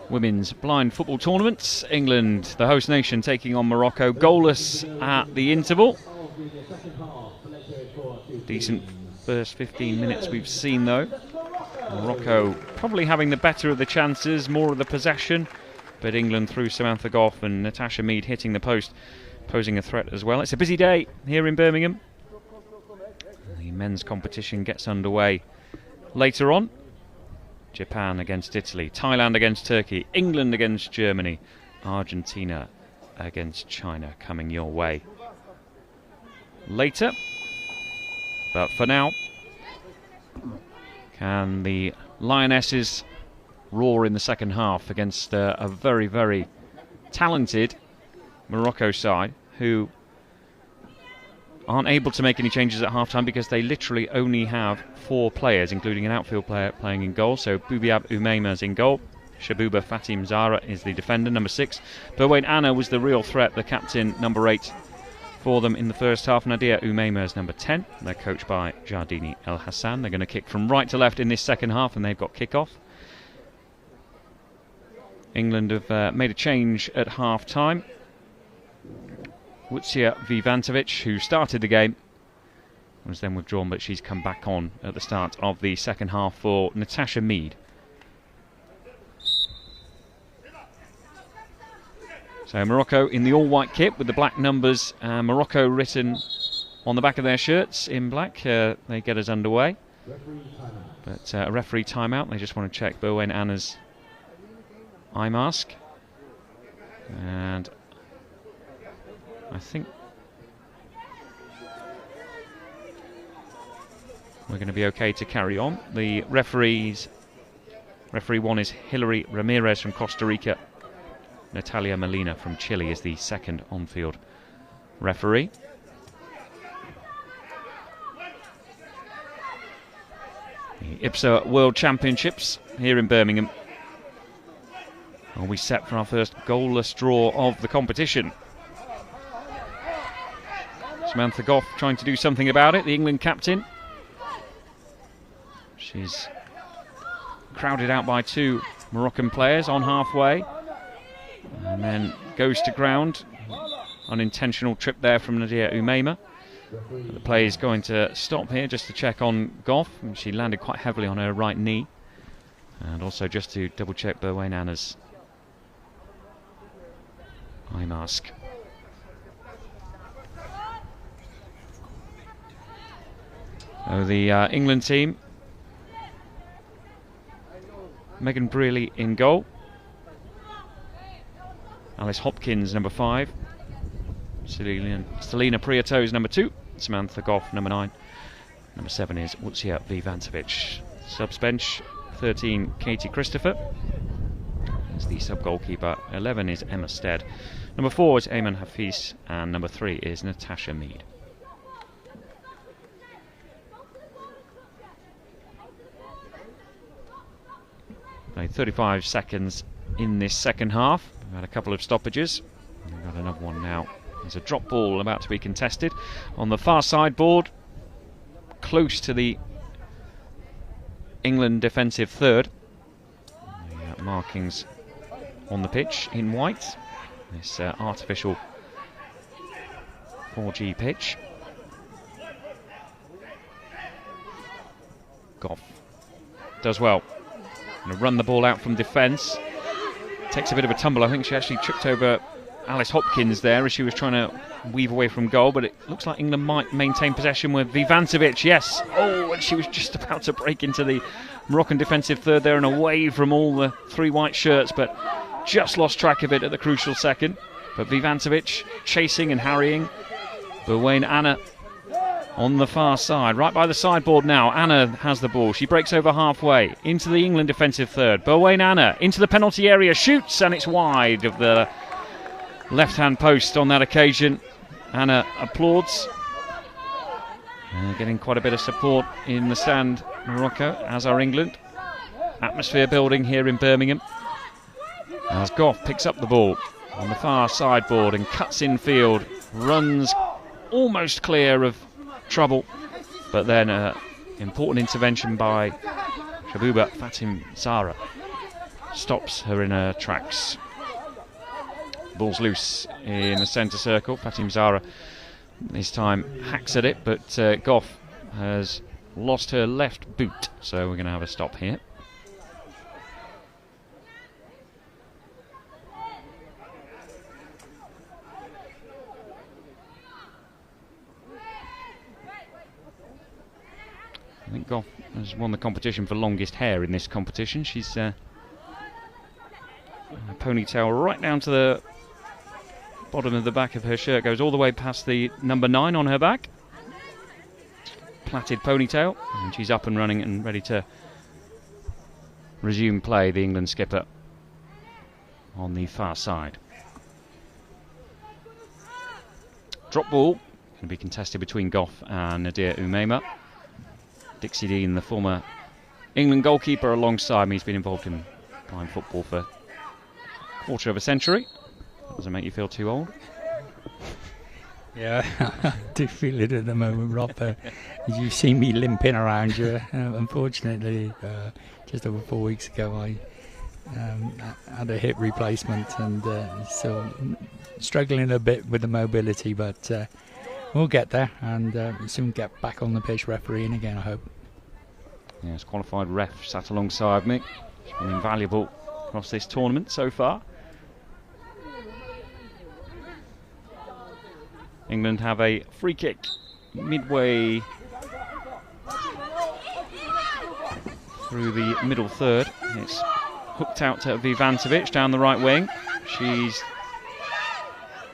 S1: women's blind football tournament. England, the host nation, taking on Morocco, goalless at the interval. Decent first 15 minutes we've seen though. Morocco probably having the better of the chances, more of the possession, but England through Samantha Goff and Natasha Mead hitting the post, posing a threat as well. It's a busy day here in Birmingham. The men's competition gets underway later on. Japan against Italy, Thailand against Turkey, England against Germany, Argentina against China coming your way later. But for now, can the Lionesses roar in the second half against a very, very talented Morocco side who aren't able to make any changes at half-time because they literally only have 4 players, including an outfield player playing in goal. So Boubiab Umeima's in goal. Shabuba Fatim Zahra is the defender, number 6. Berwain Anna was the real threat, the captain, number 8 for them in the first half. Nadia Umeima is number 10. They're coached by Jardini El Hassan. They're going to kick from right to left in this second half, and they've got kick-off. England have made a change at half-time. Wucia Vivantovic, who started the game, was then withdrawn, but she's come back on at the start of the second half for Natasha Mead. So Morocco in the all-white kit with the black numbers, Morocco written on the back of their shirts in black. They get us underway. But a referee timeout. They just want to check Berwain Anna's eye mask. And I think we're going to be okay to carry on. The referee 1 is Hilary Ramirez from Costa Rica. Natalia Molina from Chile is the second on-field referee. The IBSA World Championships here in Birmingham. Are we set for our first goalless draw of the competition? Samantha Goff trying to do something about it, the England captain. She's crowded out by 2 Moroccan players on halfway. And then goes to ground. Unintentional trip there from Nadia Umeima. The play is going to stop here just to check on Goff. She landed quite heavily on her right knee. And also just to double check Berwain Anna's eye mask. So the England team. Megan Brearley in goal. Alice Hopkins, number 5. Selena Prieto is number 2. Samantha Goff, number 9. Number 7 is Wucia Vivantovic. Subs bench, 13, Katie Christopher is the sub-goalkeeper. 11 is Emma Stead. Number 4 is Ayman Hafiz. And number 3 is Natasha Mead. Played 35 seconds in this second half. We've had a couple of stoppages. We've got another one now. There's a drop ball about to be contested on the far sideboard, close to the England defensive third. The markings on the pitch in white. This artificial 4G pitch. Goff does well. Going to run the ball out from defence. Takes a bit of a tumble. I think she actually tripped over Alice Hopkins there as she was trying to weave away from goal, but it looks like England might maintain possession with Vivantovic. Yes. Oh, and she was just about to break into the Moroccan defensive third there and away from all the 3 white shirts, but just lost track of it at the crucial second. But Vivantovic chasing and harrying. Berwain Anna on the far side, right by the sideboard now. Anna has the ball. She breaks over halfway into the England defensive third. Berwain Anna into the penalty area, shoots, and it's wide of the left-hand post on that occasion. Anna applauds. Getting quite a bit of support in the stand, Morocco, as are England. Atmosphere building here in Birmingham. As Goff picks up the ball on the far sideboard and cuts infield, runs almost clear of trouble, but then important intervention by Shabuba Fatim Zahra. Stops her in her tracks. Ball's loose in the centre circle. Fatim Zahra this time hacks at it, but Goff has lost her left boot, so we're going to have a stop here. I think Goff has won the competition for longest hair in this competition. She's a ponytail right down to the bottom of the back of her shirt, goes all the way past the number 9 on her back. Plaited ponytail, and she's up and running and ready to resume play, the England skipper on the far side. Drop ball, going to be contested between Goff and Nadir Umeima. Dixie Dean, the former England goalkeeper, alongside me. He's been involved in blind football for a quarter of a century. Doesn't make you feel too old.
S2: Yeah, I do feel it at the moment, Rob. You see me limping around you. Unfortunately, just over 4 weeks ago, I had a hip replacement, and so struggling a bit with the mobility, but we'll get there and soon get back on the pitch refereeing again, I hope.
S1: Yes, qualified ref sat alongside me. It's been invaluable across this tournament so far. England have a free kick midway through the middle third. It's hooked out to Vivantovic down the right wing. She's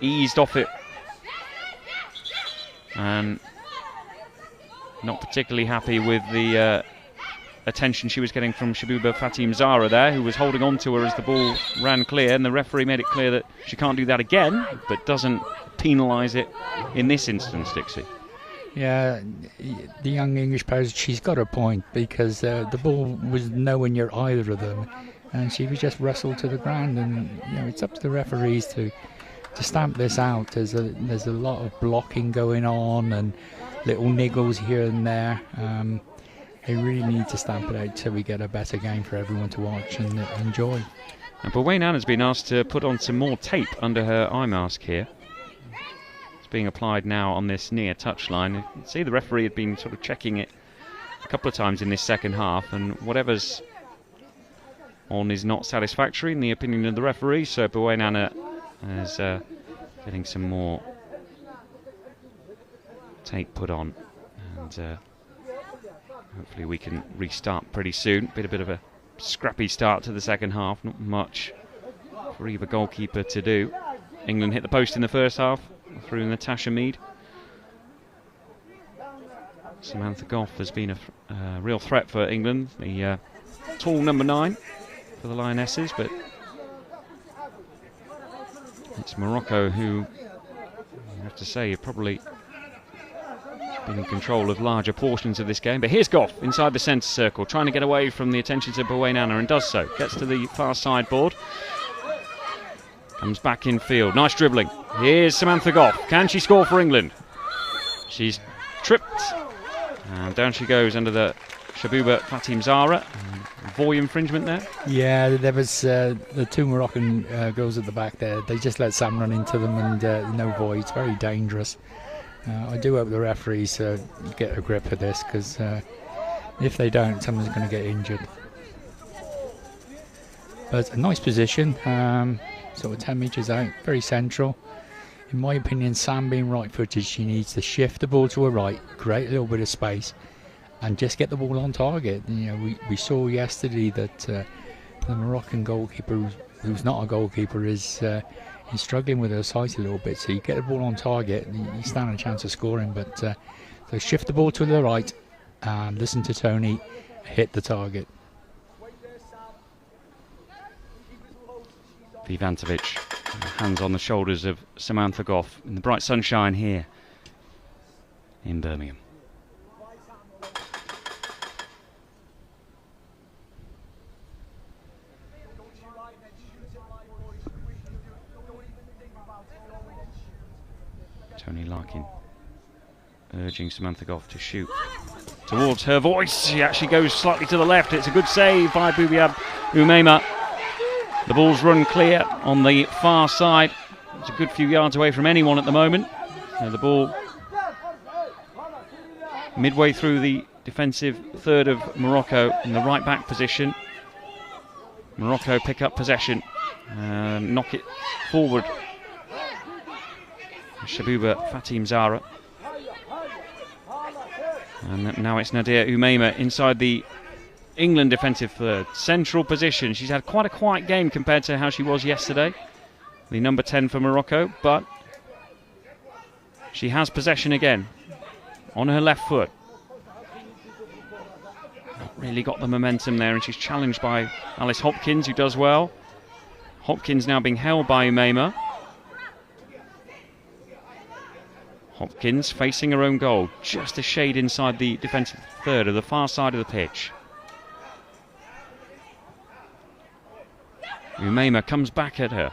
S1: eased off it and not particularly happy with the attention she was getting from Shabuba Fatim Zahra there, who was holding on to her as the ball ran clear, and the referee made it clear that she can't do that again, but doesn't penalise it in this instance, Dixie.
S2: Yeah, the young English player, she's got a point, because the ball was nowhere near either of them, and she was just wrestled to the ground, and it's up to the referees to stamp this out. There's a lot of blocking going on and little niggles here and there. They really need to stamp it out till we get a better game for everyone to watch and enjoy.
S1: And Birmingham has been asked to put on some more tape under her eye mask here. It's being applied now on this near touchline. You can see the referee had been sort of checking it a couple of times in this second half, and whatever's on is not satisfactory in the opinion of the referee, so Birmingham is getting some more tape put on, and hopefully we can restart pretty soon. A bit of a scrappy start to the second half, not much for either goalkeeper to do. England hit the post in the first half through Natasha Mead. Samantha Goff has been a real threat for England, the tall number 9 for the Lionesses, but it's Morocco who, I have to say, have probably been in control of larger portions of this game. But here's Goff inside the centre circle, trying to get away from the attentions of Buenana, and does so. Gets to the far sideboard. Comes back in field. Nice dribbling. Here's Samantha Goff. Can she score for England? She's tripped. And down she goes under the Shabuba Fatim Zahra. Voy infringement there?
S2: Yeah, there was the two Moroccan girls at the back there. They just let Sam run into them, and no voy. It's very dangerous. I do hope the referees get a grip of this, because if they don't, someone's going to get injured. But a nice position, sort of 10 metres out, very central. In my opinion, Sam being right-footed, she needs to shift the ball to her right, create a little bit of space, and just get the ball on target. We saw yesterday that the Moroccan goalkeeper, who's not a goalkeeper, is struggling with her sight a little bit. So you get the ball on target, you stand a chance of scoring. But so shift the ball to the right and listen to Tony hit the target.
S1: Vivantovic, hands on the shoulders of Samantha Goff in the bright sunshine here in Birmingham. Tony Larkin urging Samantha Goff to shoot towards her voice. She actually goes slightly to the left. It's a good save by Bubiab Umeima. The ball's run clear on the far side. It's a good few yards away from anyone at the moment. So the ball midway through the defensive third of Morocco in the right back position. Morocco pick up possession and knock it forward. Shabuba Fatim Zahra. And now it's Nadia Umeima inside the England defensive third. Central position. She's had quite a quiet game compared to how she was yesterday. The number 10 for Morocco, but she has possession again on her left foot. Not really got the momentum there, and she's challenged by Alice Hopkins, who does well. Hopkins now being held by Umeima. Hopkins facing her own goal, just a shade inside the defensive third of the far side of the pitch. Umeima comes back at her.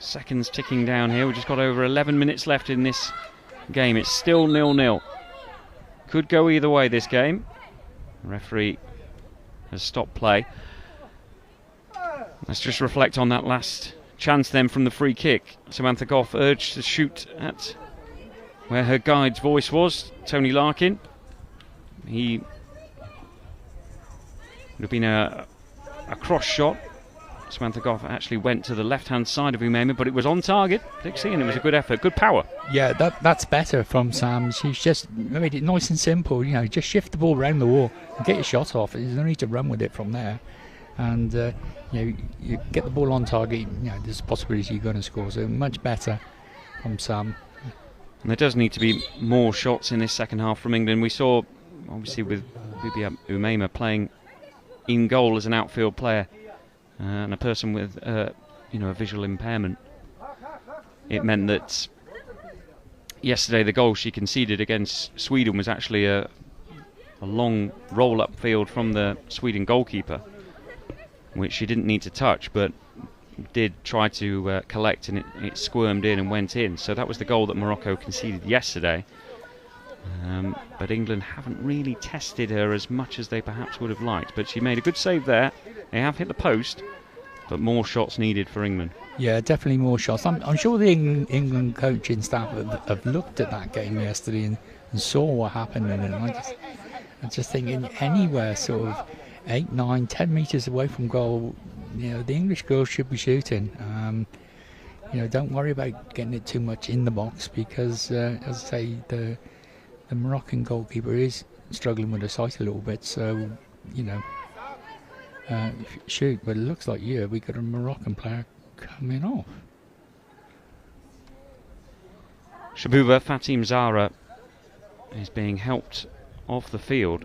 S1: Seconds ticking down here. We've just got over 11 minutes left in this game. It's still 0-0. Could go either way this game. The referee has stopped play. Let's just reflect on that last chance then from the free kick. Samantha Goff urged to shoot at where her guide's voice was, Tony Larkin. He would have been a cross shot. Samantha Goff actually went to the left-hand side of Umeima, but it was on target, Dixie, and it was a good effort, good power.
S2: Yeah, that's better from Sam. She's just made it nice and simple. You know, just shift the ball around the wall and get your shot off. There's no need to run with it from there. And you know, you get the ball on target. You know, there's a possibility you're going to score. So much better from Sam.
S1: And there does need to be more shots in this second half from England. We saw, obviously, with Bubiab Umeima playing in goal as an outfield player. And a person with, a visual impairment. It meant that yesterday the goal she conceded against Sweden was actually a long roll-up field from the Sweden goalkeeper, which she didn't need to touch, but did try to collect, and it squirmed in and went in. So that was the goal that Morocco conceded yesterday. But England haven't really tested her as much as they perhaps would have liked. But she made a good save there. They have hit the post, but more shots needed for England.
S2: Yeah, definitely more shots. I'm sure the England coaching staff have looked at that game yesterday and saw what happened. And I'm just thinking anywhere sort of 8, 9, 10 metres away from goal, you know, the English girls should be shooting. Don't worry about getting it too much in the box because, as I say, the Moroccan goalkeeper is struggling with her sight a little bit. So, shoot, but it looks like we got a Moroccan player coming off.
S1: Shabuba Fatim Zahra is being helped off the field.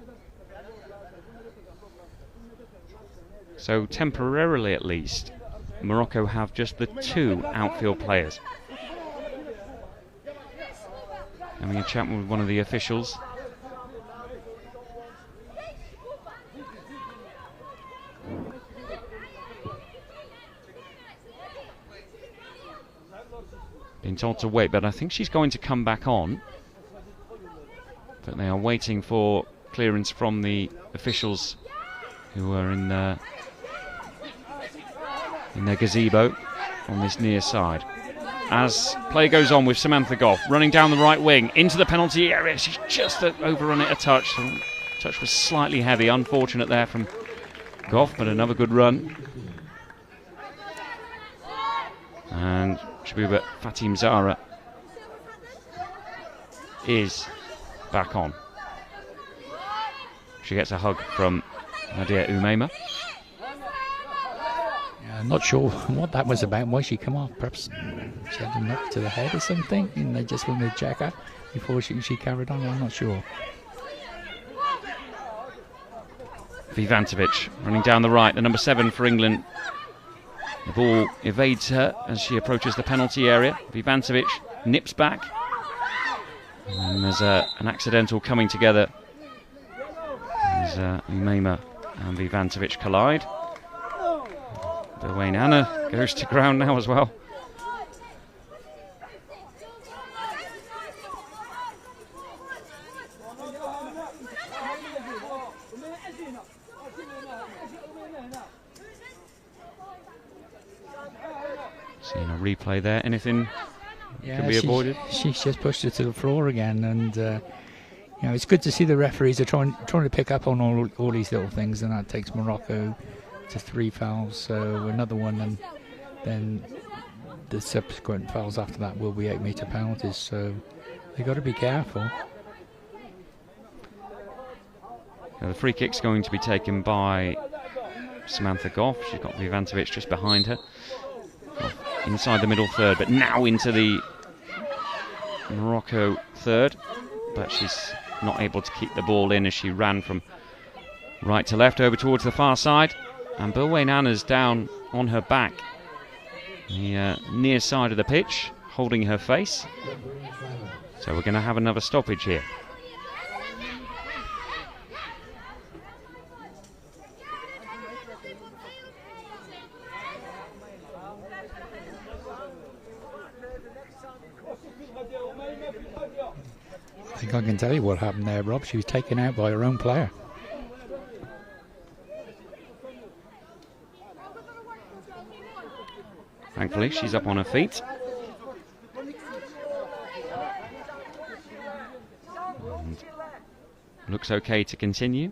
S1: So temporarily at least, Morocco have just the 2 outfield players. Having a chat with one of the officials. Being told to wait, but I think she's going to come back on. But they are waiting for clearance from the officials who are in their gazebo on this near side. As play goes on with Samantha Goff running down the right wing into the penalty area. She's just overrun it a touch. The touch was slightly heavy. Unfortunate there from Goff, but another good run. And Shabuba Fatim Zahra is back on. She gets a hug from Nadia Umeima.
S2: I'm not sure what that was about, why she come off. Perhaps she had a knock to the head or something and they just wanted to check her before she carried on. I'm not sure.
S1: Vivantovic running down the right, the number 7 for England. The ball evades her as she approaches the penalty area. Vivantovic nips back. And there's an accidental coming together as Umeima and Vivantovic collide. Wayne Anna goes to ground now as well. Seeing a replay there. Anything can be avoided?
S2: She's just pushed her to the floor again, and it's good to see the referees are trying to pick up on all these little things, and that takes Morocco to 3 fouls. So another one, and then the subsequent fouls after that will be 8-metre penalties. So they've got to be careful.
S1: Now the free kick's going to be taken by Samantha Goff. She's got Vivantovic just behind her. Inside the middle third, but now into the Morocco third. But she's not able to keep the ball in as she ran from right to left over towards the far side. And Berwain Anna's down on her back, the near side of the pitch, holding her face. So we're going to have another stoppage here.
S2: I think I can tell you what happened there, Rob. She was taken out by her own player.
S1: Thankfully, she's up on her feet. And looks okay to continue.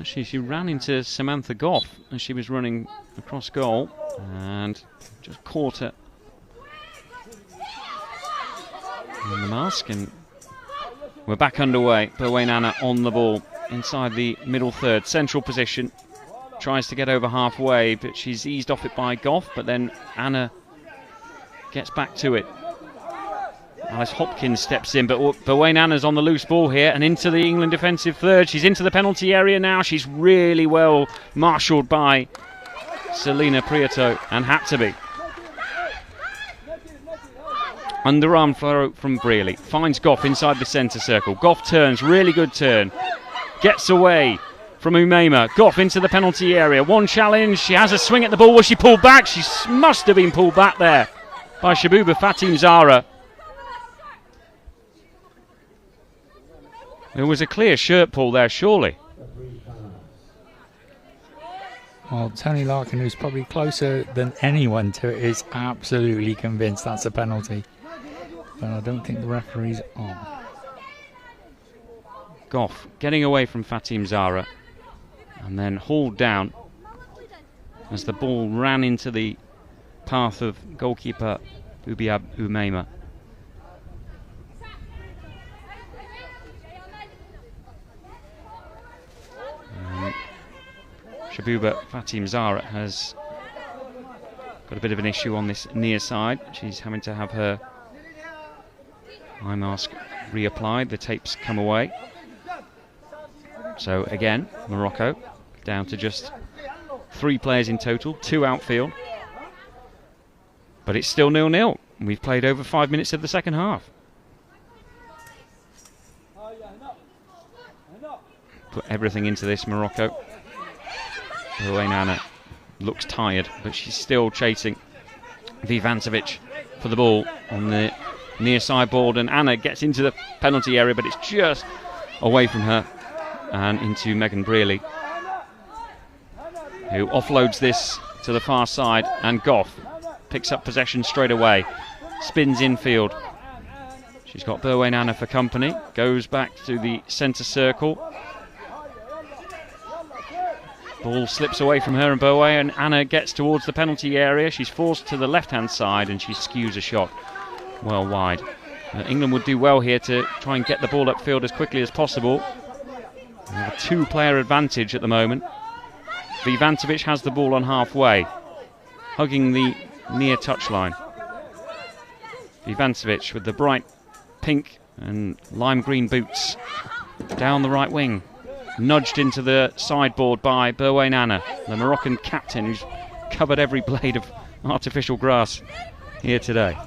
S1: She ran into Samantha Goff as she was running across goal and just caught her in the mask, and we're back underway. Berwain Anna on the ball inside the middle third, central position. Tries to get over halfway, but she's eased off it by Goff, but then Anna gets back to it. Alice Hopkins steps in, but Berwain Anna's on the loose ball here and into the England defensive third. She's into the penalty area now. She's really well marshalled by Selena Prieto, and had to be. Underarm throw from Brearley. Finds Goff inside the centre circle. Goff turns, really good turn. Gets away from Umeima. Goff into the penalty area. One challenge. She has a swing at the ball. Was she pulled back? She must have been pulled back there by Shabuba Fatim Zahra. There was a clear shirt pull there, surely.
S2: Well, Tony Larkin, who's probably closer than anyone to it, is absolutely convinced that's a penalty. But I don't think the referee's on.
S1: Goff getting away from Fatim Zahra and then hauled down as the ball ran into the path of goalkeeper Ubiab Umeima. Shabuba Fatim Zahra has got a bit of an issue on this near side. She's having to have her eye mask reapplied. The tapes come away. So again, Morocco down to just 3 players in total, 2 outfield. But it's still 0-0. We've played over 5 minutes of the second half. Put everything into this, Morocco. Berwain Anna looks tired, but she's still chasing Vivantovic for the ball on the near sideboard, and Anna gets into the penalty area, but it's just away from her and into Megan Brearley, who offloads this to the far side, and Goff picks up possession straight away, spins infield. She's got Berwain Anna for company, goes back to the centre circle. Ball slips away from her and Berwain, and Anna gets towards the penalty area. She's forced to the left-hand side and she skews a shot well wide. England would do well here to try and get the ball upfield as quickly as possible. They have a 2-player advantage at the moment. Vivantovic has the ball on halfway, hugging the near touchline. Vivantovic with the bright pink and lime green boots down the right wing. Nudged into the sideboard by Berwain Anna, the Moroccan captain who's covered every blade of artificial grass here today.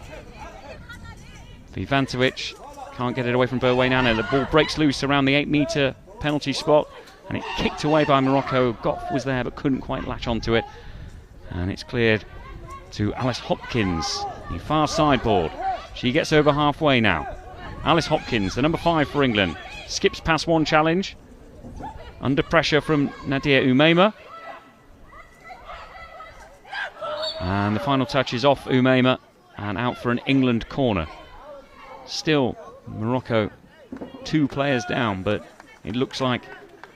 S1: Vivantovic can't get it away from Berwain Anna. The ball breaks loose around the 8-metre penalty spot and it kicked away by Morocco. Goff was there but couldn't quite latch onto it. And it's cleared to Alice Hopkins, the far sideboard. She gets over halfway now. Alice Hopkins, the number 5 for England, skips past one challenge. Under pressure from Nadia Umeima. And the final touch is off Umaima and out for an England corner. Still, Morocco 2 players down, but it looks like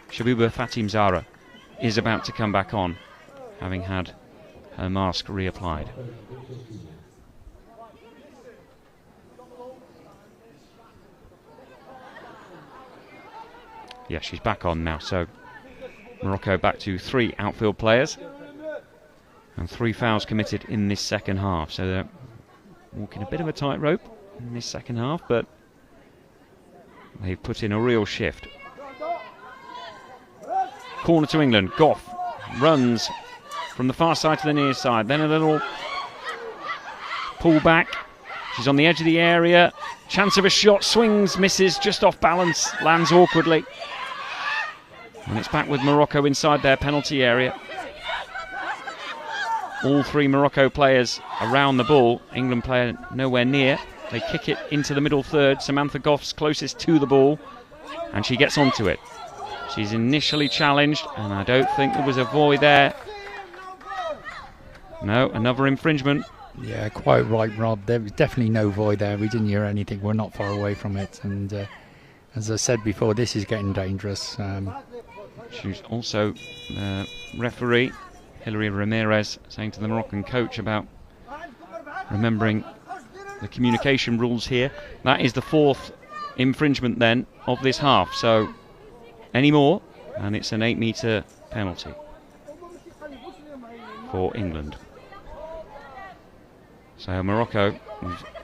S1: Shabuba Fatim Zahra is about to come back on, having had her mask reapplied. Yeah, she's back on now, so Morocco back to 3 outfield players and 3 fouls committed in this second half, so they're walking a bit of a tightrope in this second half, but they've put in a real shift. Corner to England. Goff runs from the far side to the near side, then a little pull back. She's on the edge of the area, chance of a shot, swings, misses, just off balance, lands awkwardly. And it's back with Morocco inside their penalty area. All 3 Morocco players around the ball. England player nowhere near. They kick it into the middle third. Samantha Goff's closest to the ball, and she gets onto it. She's initially challenged, and I don't think there was a void there. No, another infringement.
S2: Yeah, quite right, Rob. There was definitely no void there. We didn't hear anything. We're not far away from it. And as I said before, this is getting dangerous.
S1: She's also referee, Hilary Ramirez, saying to the Moroccan coach about remembering the communication rules here. That is the 4th infringement then of this half. So any more, and it's an 8-metre penalty for England. So Morocco,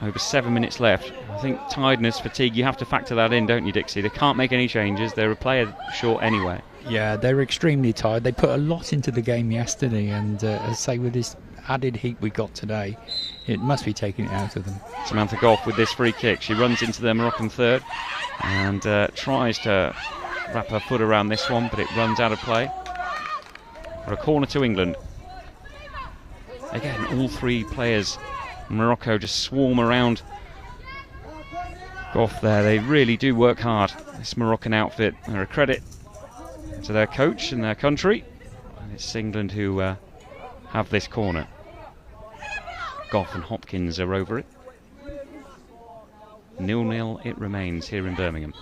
S1: over 7 minutes left. I think tiredness, fatigue, you have to factor that in, don't you, Dixie? They can't make any changes. They're a player short anyway.
S2: Yeah, they were extremely tired. They put a lot into the game yesterday, and as I say, with this added heat we got today, it must be taking it out of them.
S1: Samantha Goff with this free kick. She runs into the Moroccan third and tries to wrap her foot around this one, but it runs out of play. For a corner to England. Again, all 3 players in Morocco just swarm around Goff there. They really do work hard, this Moroccan outfit. They're a credit to their coach and their country. And it's England who have this corner. Goff and Hopkins are over it. 0-0 it remains here in Birmingham.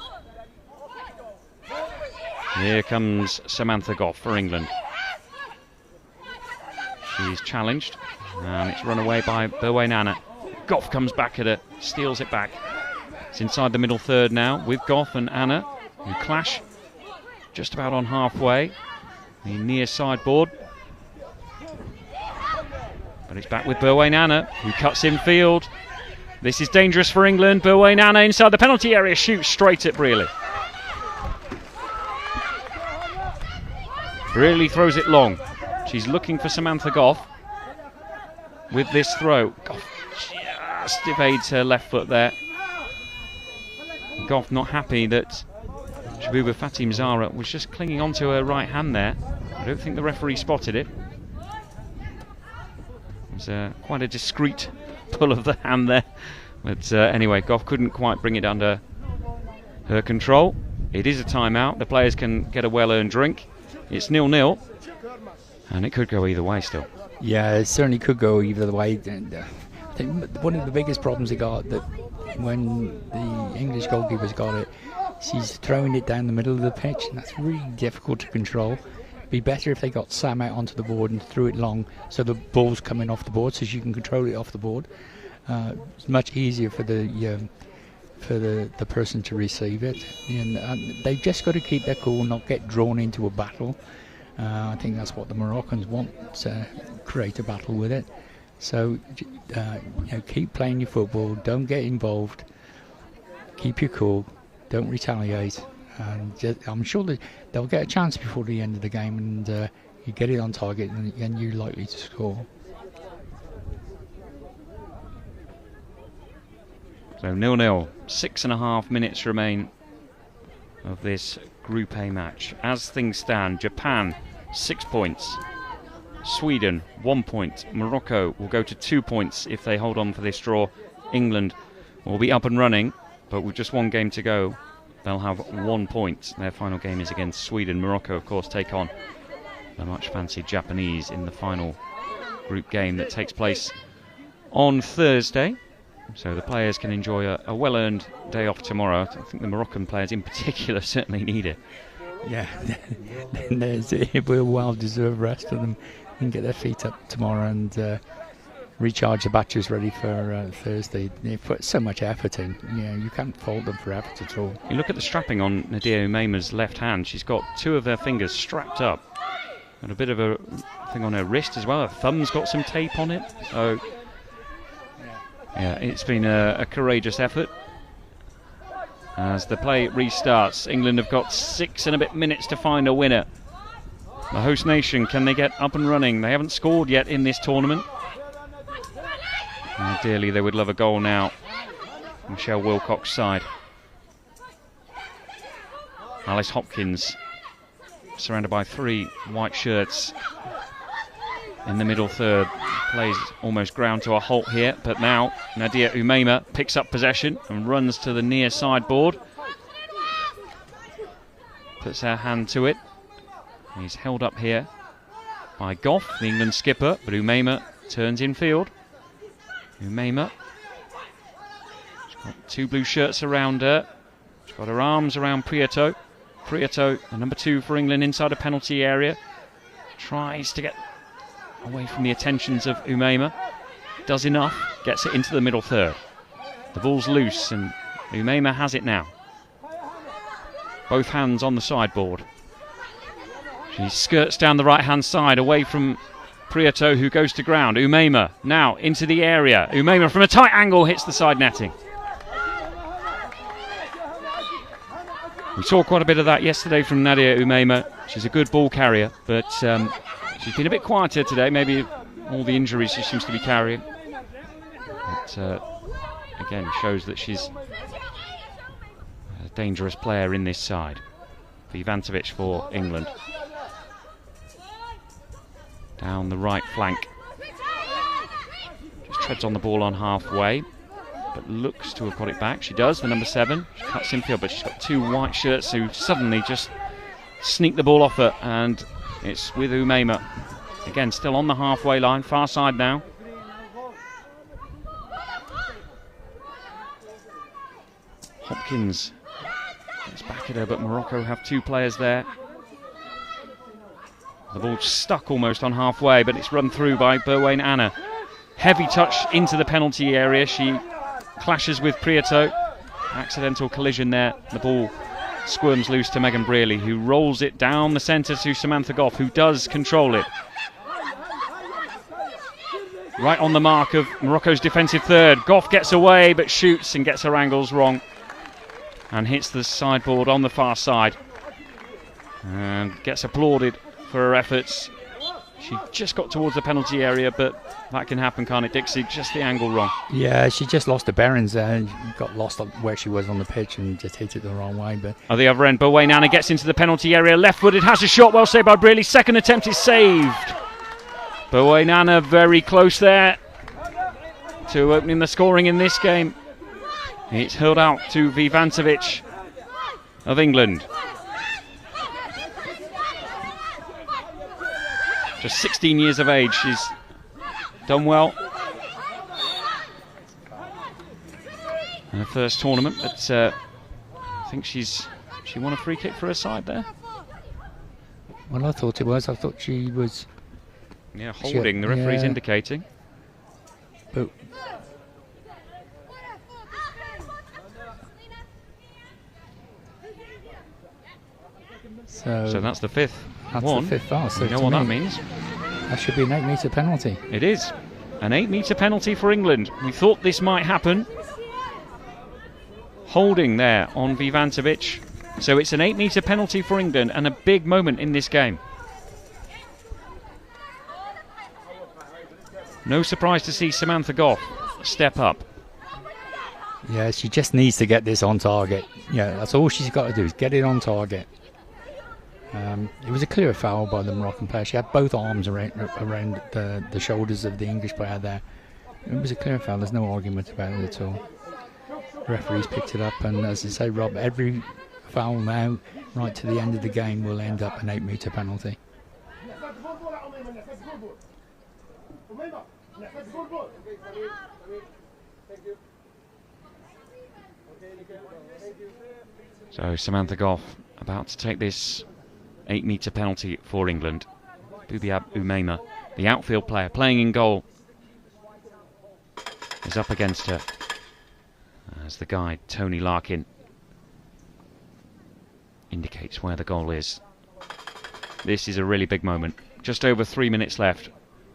S1: Here comes Samantha Goff for England. She's challenged, and it's run away by Berwainana. Goff comes back at her, steals it back. It's inside the middle third now with Goff and Anna, who clash just about on halfway. The near sideboard. But it's back with Berwainana, who cuts infield. This is dangerous for England. Berwainana inside the penalty area, shoots straight at Brearley. Brearley throws it long. She's looking for Samantha Goff with this throw. Goff just evades her left foot there. Goff not happy that Shabuba Fatim Zahra was just clinging onto her right hand there. I don't think the referee spotted it. It was quite a discreet pull of the hand there. But anyway, Goff couldn't quite bring it under her control. It is a timeout. The players can get a well-earned drink. It's 0-0. And it could go either way still.
S2: Yeah, it certainly could go either way. I think one of the biggest problems they got, that when the English goalkeeper's got it, she's throwing it down the middle of the pitch, and that's really difficult to control. It'd be better if they got Sam out onto the board and threw it long, so the ball's coming off the board, so she can control it off the board. It's much easier for the person to receive it, and they've just got to keep their cool, not get drawn into a battle. I think that's what the Moroccans want, to create a battle with it. So keep playing your football, don't get involved, keep your cool, don't retaliate, and I'm sure that they'll get a chance before the end of the game, and you get it on target, and you're likely to score.
S1: So 0-0, 6.5 minutes remain of this Group A match. As things stand, Japan 6 points, Sweden 1 point, Morocco will go to 2 points if they hold on for this draw. England will be up and running, but with just one game to go, they'll have 1 point. Their final game is against Sweden. Morocco, of course, take on the much fancied Japanese in the final group game that takes place on Thursday. So the players can enjoy a well-earned day off tomorrow. I think the Moroccan players in particular certainly need it.
S2: Yeah, it will well-deserved rest for them and get their feet up tomorrow and recharge the batteries ready for Thursday. They put so much effort in. You can't fault them for effort at all.
S1: You look at the strapping on Nadia Umaima's left hand. She's got 2 of her fingers strapped up. And a bit of a thing on her wrist as well. Her thumb's got some tape on it. So, yeah, it's been a courageous effort. As the play restarts, England have got 6 and a bit minutes to find a winner. The host nation, can they get up and running? They haven't scored yet in this tournament. Ideally, they would love a goal now. Michelle Wilcox's side. Alice Hopkins, surrounded by 3 white shirts in the middle third. Plays almost ground to a halt here, but now Nadia Umaima picks up possession and runs to the near sideboard. Puts her hand to it. He's held up here by Goff, the England skipper, but Umaima turns in field. Umaima, she's got 2 blue shirts around her. She's got her arms around Prieto. Prieto, the number 2 for England, inside a penalty area. Tries to get away from the attentions of Umaima. Does enough, gets it into the middle third. The ball's loose and Umaima has it now. Both hands on the sideboard. She skirts down the right-hand side away from Prieto, who goes to ground. Umaima now into the area. Umaima from a tight angle hits the side netting. We saw quite a bit of that yesterday from Nadia Umaima. She's a good ball carrier, but she's been a bit quieter today. Maybe all the injuries she seems to be carrying. But again, shows that she's a dangerous player in this side. Vivantovic for England. Down the right flank. Just treads on the ball on halfway, but looks to have got it back. She does, the number 7. She cuts infield, but she's got 2 white shirts who suddenly just sneak the ball off her, and it's with Umaima. Again, still on the halfway line, far side now. Hopkins gets back at her, but Morocco have 2 players there. The ball's stuck almost on halfway, but it's run through by Berwain Anna. Heavy touch into the penalty area. She clashes with Prieto. Accidental collision there. The ball squirms loose to Megan Brearley, who rolls it down the centre to Samantha Goff, who does control it. Right on the mark of Morocco's defensive third. Goff gets away, but shoots and gets her angles wrong. And hits the sideboard on the far side. And gets applauded for her efforts. She just got towards the penalty area, but that can happen, can't it, Dixie? Just the angle wrong. Yeah, she just lost the bearings there. Got lost where she was on the pitch and just hit it the wrong way. But at the other end, Berwain Anna gets into the penalty area. Left-footed, has a shot, well saved by Brearley. Second attempt is saved. Berwain Anna very close there to opening the scoring in this game. It's hurled out to Vivantovic of England. Just 16 years of age, she's done well in her first tournament, but I think she won a free kick for her side there. Well, I thought it was. I thought she was. Yeah, holding. The referee's indicating. But so that's the 5th. That's one. The 5th foul. So you know what that means? That should be an 8-metre penalty. It is. An 8-metre penalty for England. We thought this might happen. Holding there on Vivantovic. So it's an 8-metre penalty for England and a big moment in this game. No surprise to see Samantha Goff step up. Yeah, she just needs to get this on target. Yeah, that's all she's got to do is get it on target. It was a clear foul by the Moroccan player. She had both arms around the shoulders of the English player there. It was a clear foul. There's no argument about it at all. The referees picked it up, and as I say, Rob, every foul now, right to the end of the game, will end up an 8-metre penalty. So Samantha Goff about to take this 8-metre penalty for England. Bubiab Umaima, the outfield player playing in goal, is up against her as the guide Tony Larkin indicates where the goal is. This is a really big moment. Just over 3 minutes left.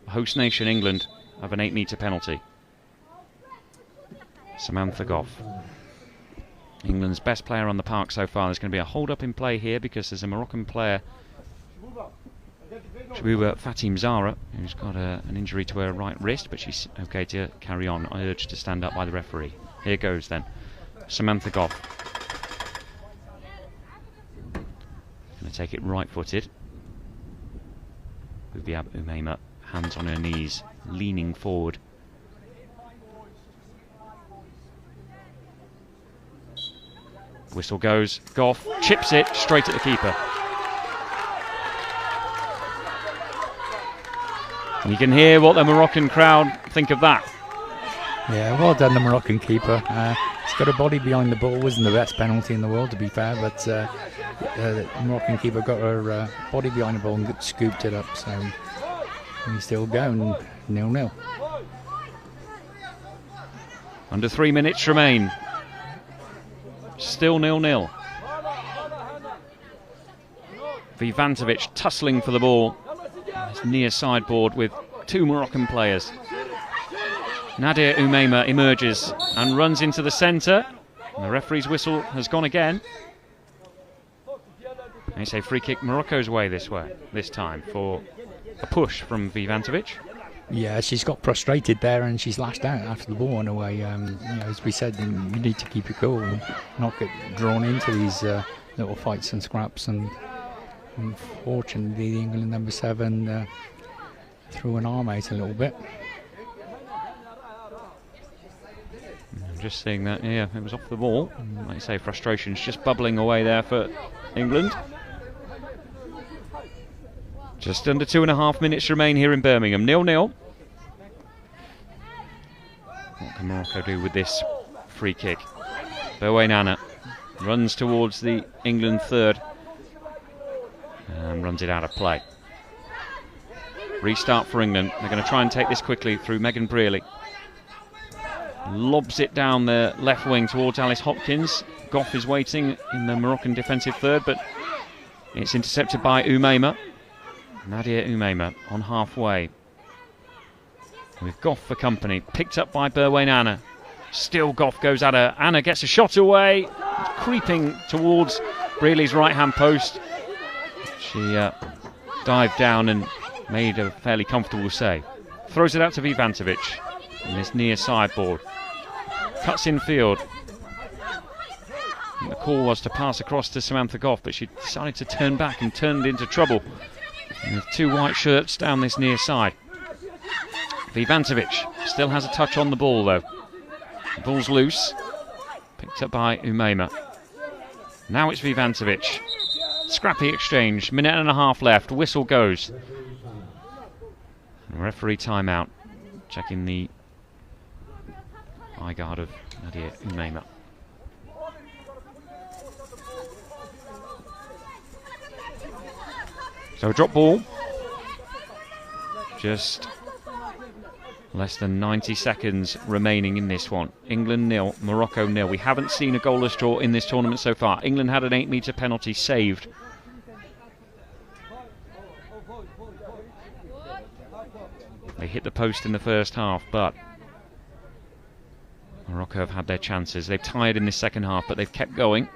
S1: Host nation England have an 8-metre penalty. Samantha Goff, England's best player on the park so far. There's going to be a hold-up in play here because there's a Moroccan player, Shabuba Fatim Zahra, who's got an injury to her right wrist, but she's okay to carry on. Urged to stand up by the referee. Here goes then. Samantha Goff. Going to take it right-footed. Bubiab Umaima, hands on her knees, leaning forward. Whistle goes. Goff chips it straight at the keeper. And you can hear what the Moroccan crowd think of that.
S2: Yeah, well done, the Moroccan keeper. He's got a body behind the ball. Wasn't the best penalty in the world, to be fair, but the Moroccan keeper got her body behind the ball and scooped it up. So he's still going 0-0.
S1: Under 3 minutes remain. Still 0-0. Vivantovic tussling for the ball. It's near sideboard with two Moroccan players. Nadia Umaima emerges and runs into the centre. The referee's whistle has gone again. They say free kick Morocco's way this time for a push from Vivantovic.
S2: Yeah, she's got frustrated there and she's lashed out after the ball went away. As we said, you need to keep it cool and not get drawn into these little fights and scraps. And unfortunately, the England number 7 threw an arm out a little bit.
S1: I'm just seeing that, yeah, it was off the ball. Like you say, frustration's just bubbling away there for England. Just under 2.5 minutes remain here in Birmingham. 0-0. What can Morocco do with this free kick? Berwe Nana runs towards the England third and runs it out of play. Restart for England. They're going to try and take this quickly through Megan Brearley. Lobs it down the left wing towards Alice Hopkins. Goff is waiting in the Moroccan defensive third, but it's intercepted by Umaima. Nadia Umaima on halfway with Goff for company, picked up by Berwe Nana. Still Goff goes at her. Anna gets a shot away, creeping towards Brearley's right hand post. She dived down and made a fairly comfortable save. Throws it out to Vivantovic in this near sideboard. Cuts in field. And the call was to pass across to Samantha Goff, but she decided to turn back and turned into trouble. With two white shirts down this near side. Vivantovic still has a touch on the ball though. The ball's loose. Picked up by Umaima. Now it's Vivantovic. Scrappy exchange. 1.5 minutes left. Whistle goes. And referee timeout. Checking the eye guard of Nadia Umaima. So a drop ball. Just less than 90 seconds remaining in this one. England 0, Morocco 0. We haven't seen a goalless draw in this tournament so far. England had an 8-metre penalty saved. They hit the post in the first half, but Morocco have had their chances. They've tired in this second half, but they've kept going.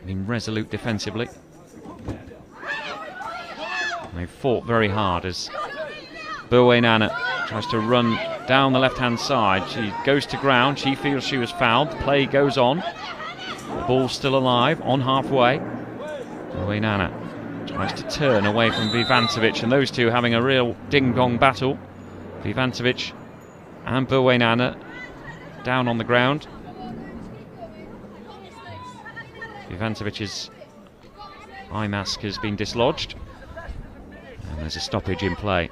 S1: Been resolute defensively. They fought very hard as Berwe Nana tries to run down the left-hand side. She goes to ground. She feels she was fouled. The play goes on. The ball's still alive on halfway. Berwe Nana tries to turn away from Vivantovic, and those two having a real ding-dong battle. Vivantovic and Berwe Nana down on the ground. Vivantovic's eye mask has been dislodged. And there's a stoppage in play.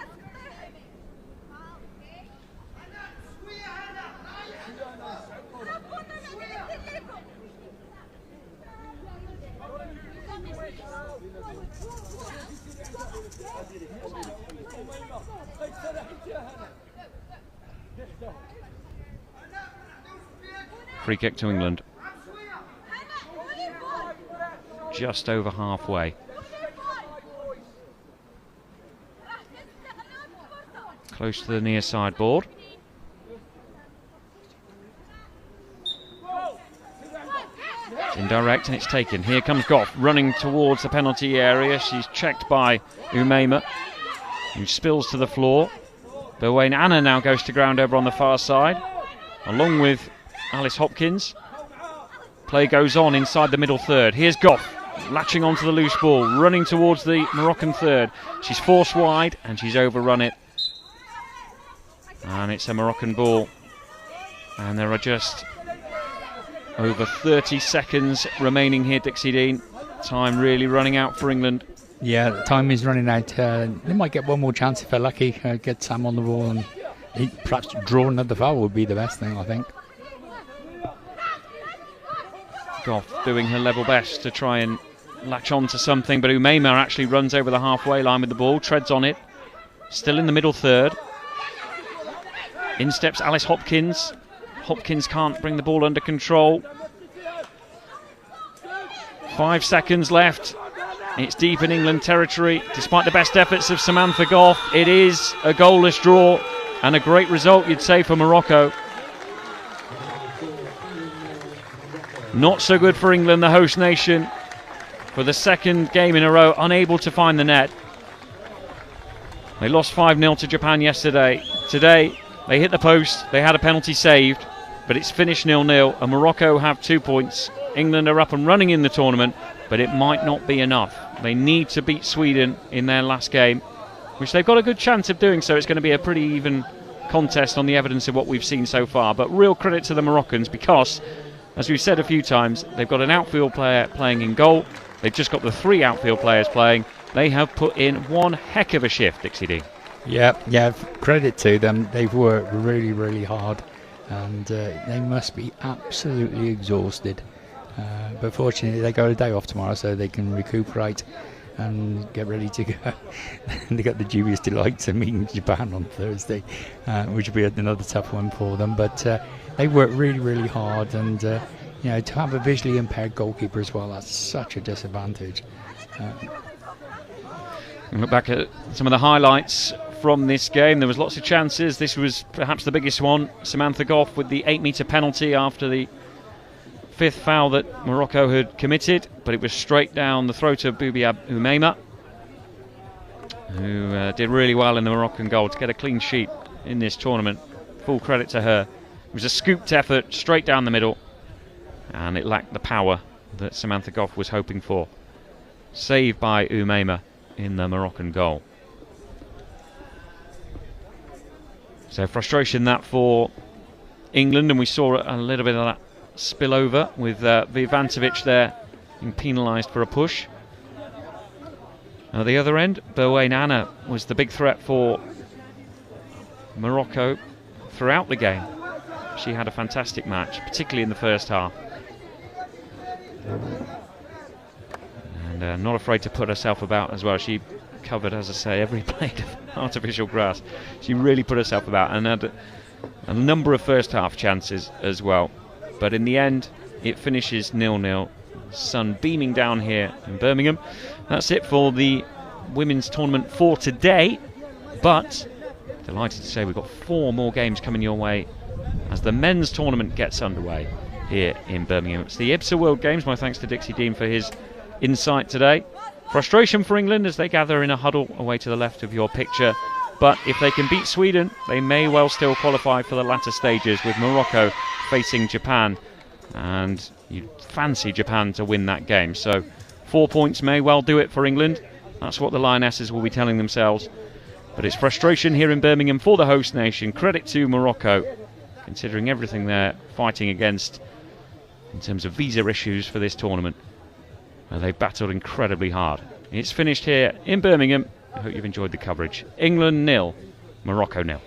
S1: Free kick to England. Just over halfway. Close to the near sideboard. It's indirect and it's taken. Here comes Goff running towards the penalty area. She's checked by Umaima, who spills to the floor. Berwayne Anna now goes to ground over on the far side, along with Alice Hopkins. Play goes on inside the middle third. Here's Goff, latching onto the loose ball, running towards the Moroccan third. She's forced wide and she's overrun it. And it's a Moroccan ball. And there are just over 30 seconds remaining here, Dixie Dean. Time really running out for England.
S2: Yeah, the time is running out. They might get one more chance if they're lucky. Get Sam on the ball and perhaps draw another foul would be the best thing, I think.
S1: Goff doing her level best to try and latch on to something, but Umaima actually runs over the halfway line with the ball, treads on it. Still in the middle third. In steps Alice Hopkins. Hopkins can't bring the ball under control. 5 seconds left. It's deep in England territory. Despite the best efforts of Samantha Goff, it is a goalless draw and a great result, you'd say, for Morocco. Not so good for England, the host nation, for the second game in a row, unable to find the net. They lost 5-0 to Japan yesterday. Today, they hit the post, they had a penalty saved, but it's finished 0-0, and Morocco have 2 points. England are up and running in the tournament, but it might not be enough. They need to beat Sweden in their last game, which they've got a good chance of doing, so it's going to be a pretty even contest on the evidence of what we've seen so far. But real credit to the Moroccans because, as we've said a few times, they've got an outfield player playing in goal. They've just got the 3 outfield players playing. They have put in one heck of a shift, Dixie D.
S2: Yeah, credit to them. They've worked really, really hard, and they must be absolutely exhausted. But fortunately, they got a day off tomorrow, so they can recuperate and get ready to go. They got the dubious delights of meeting Japan on Thursday, which will be another tough one for them. But they work really, really hard, and to have a visually impaired goalkeeper as well, that's such a disadvantage.
S1: Look back at some of the highlights from this game. There was lots of chances. This was perhaps the biggest one. Samantha Goff with the 8-metre penalty after the 5th foul that Morocco had committed, but it was straight down the throat of Boubiab Umaima, who did really well in the Moroccan goal to get a clean sheet in this tournament. Full credit to her. It was a scooped effort straight down the middle, and it lacked the power that Samantha Goff was hoping for. Saved by Umaima in the Moroccan goal. So frustration that for England, and we saw a little bit of that spill over with Vivantovic there being penalised for a push. At the other end, Berwayne Anna was the big threat for Morocco throughout the game. She had a fantastic match, particularly in the first half. And not afraid to put herself about as well. She covered, as I say, every blade of artificial grass. She really put herself about and had a number of first half chances as well. But in the end, it finishes 0-0. Sun beaming down here in Birmingham. That's it for the women's tournament for today. But delighted to say we've got 4 more games coming your way as the men's tournament gets underway here in Birmingham. It's the IBSA World Games. My thanks to Dixie Dean for his insight today. Frustration for England as they gather in a huddle away to the left of your picture. But if they can beat Sweden, they may well still qualify for the latter stages, with Morocco facing Japan. And you'd fancy Japan to win that game. So 4 points may well do it for England. That's what the Lionesses will be telling themselves. But it's frustration here in Birmingham for the host nation. Credit to Morocco, considering everything they're fighting against in terms of visa issues for this tournament. They've battled incredibly hard. It's finished here in Birmingham. I hope you've enjoyed the coverage. England 0, Morocco 0.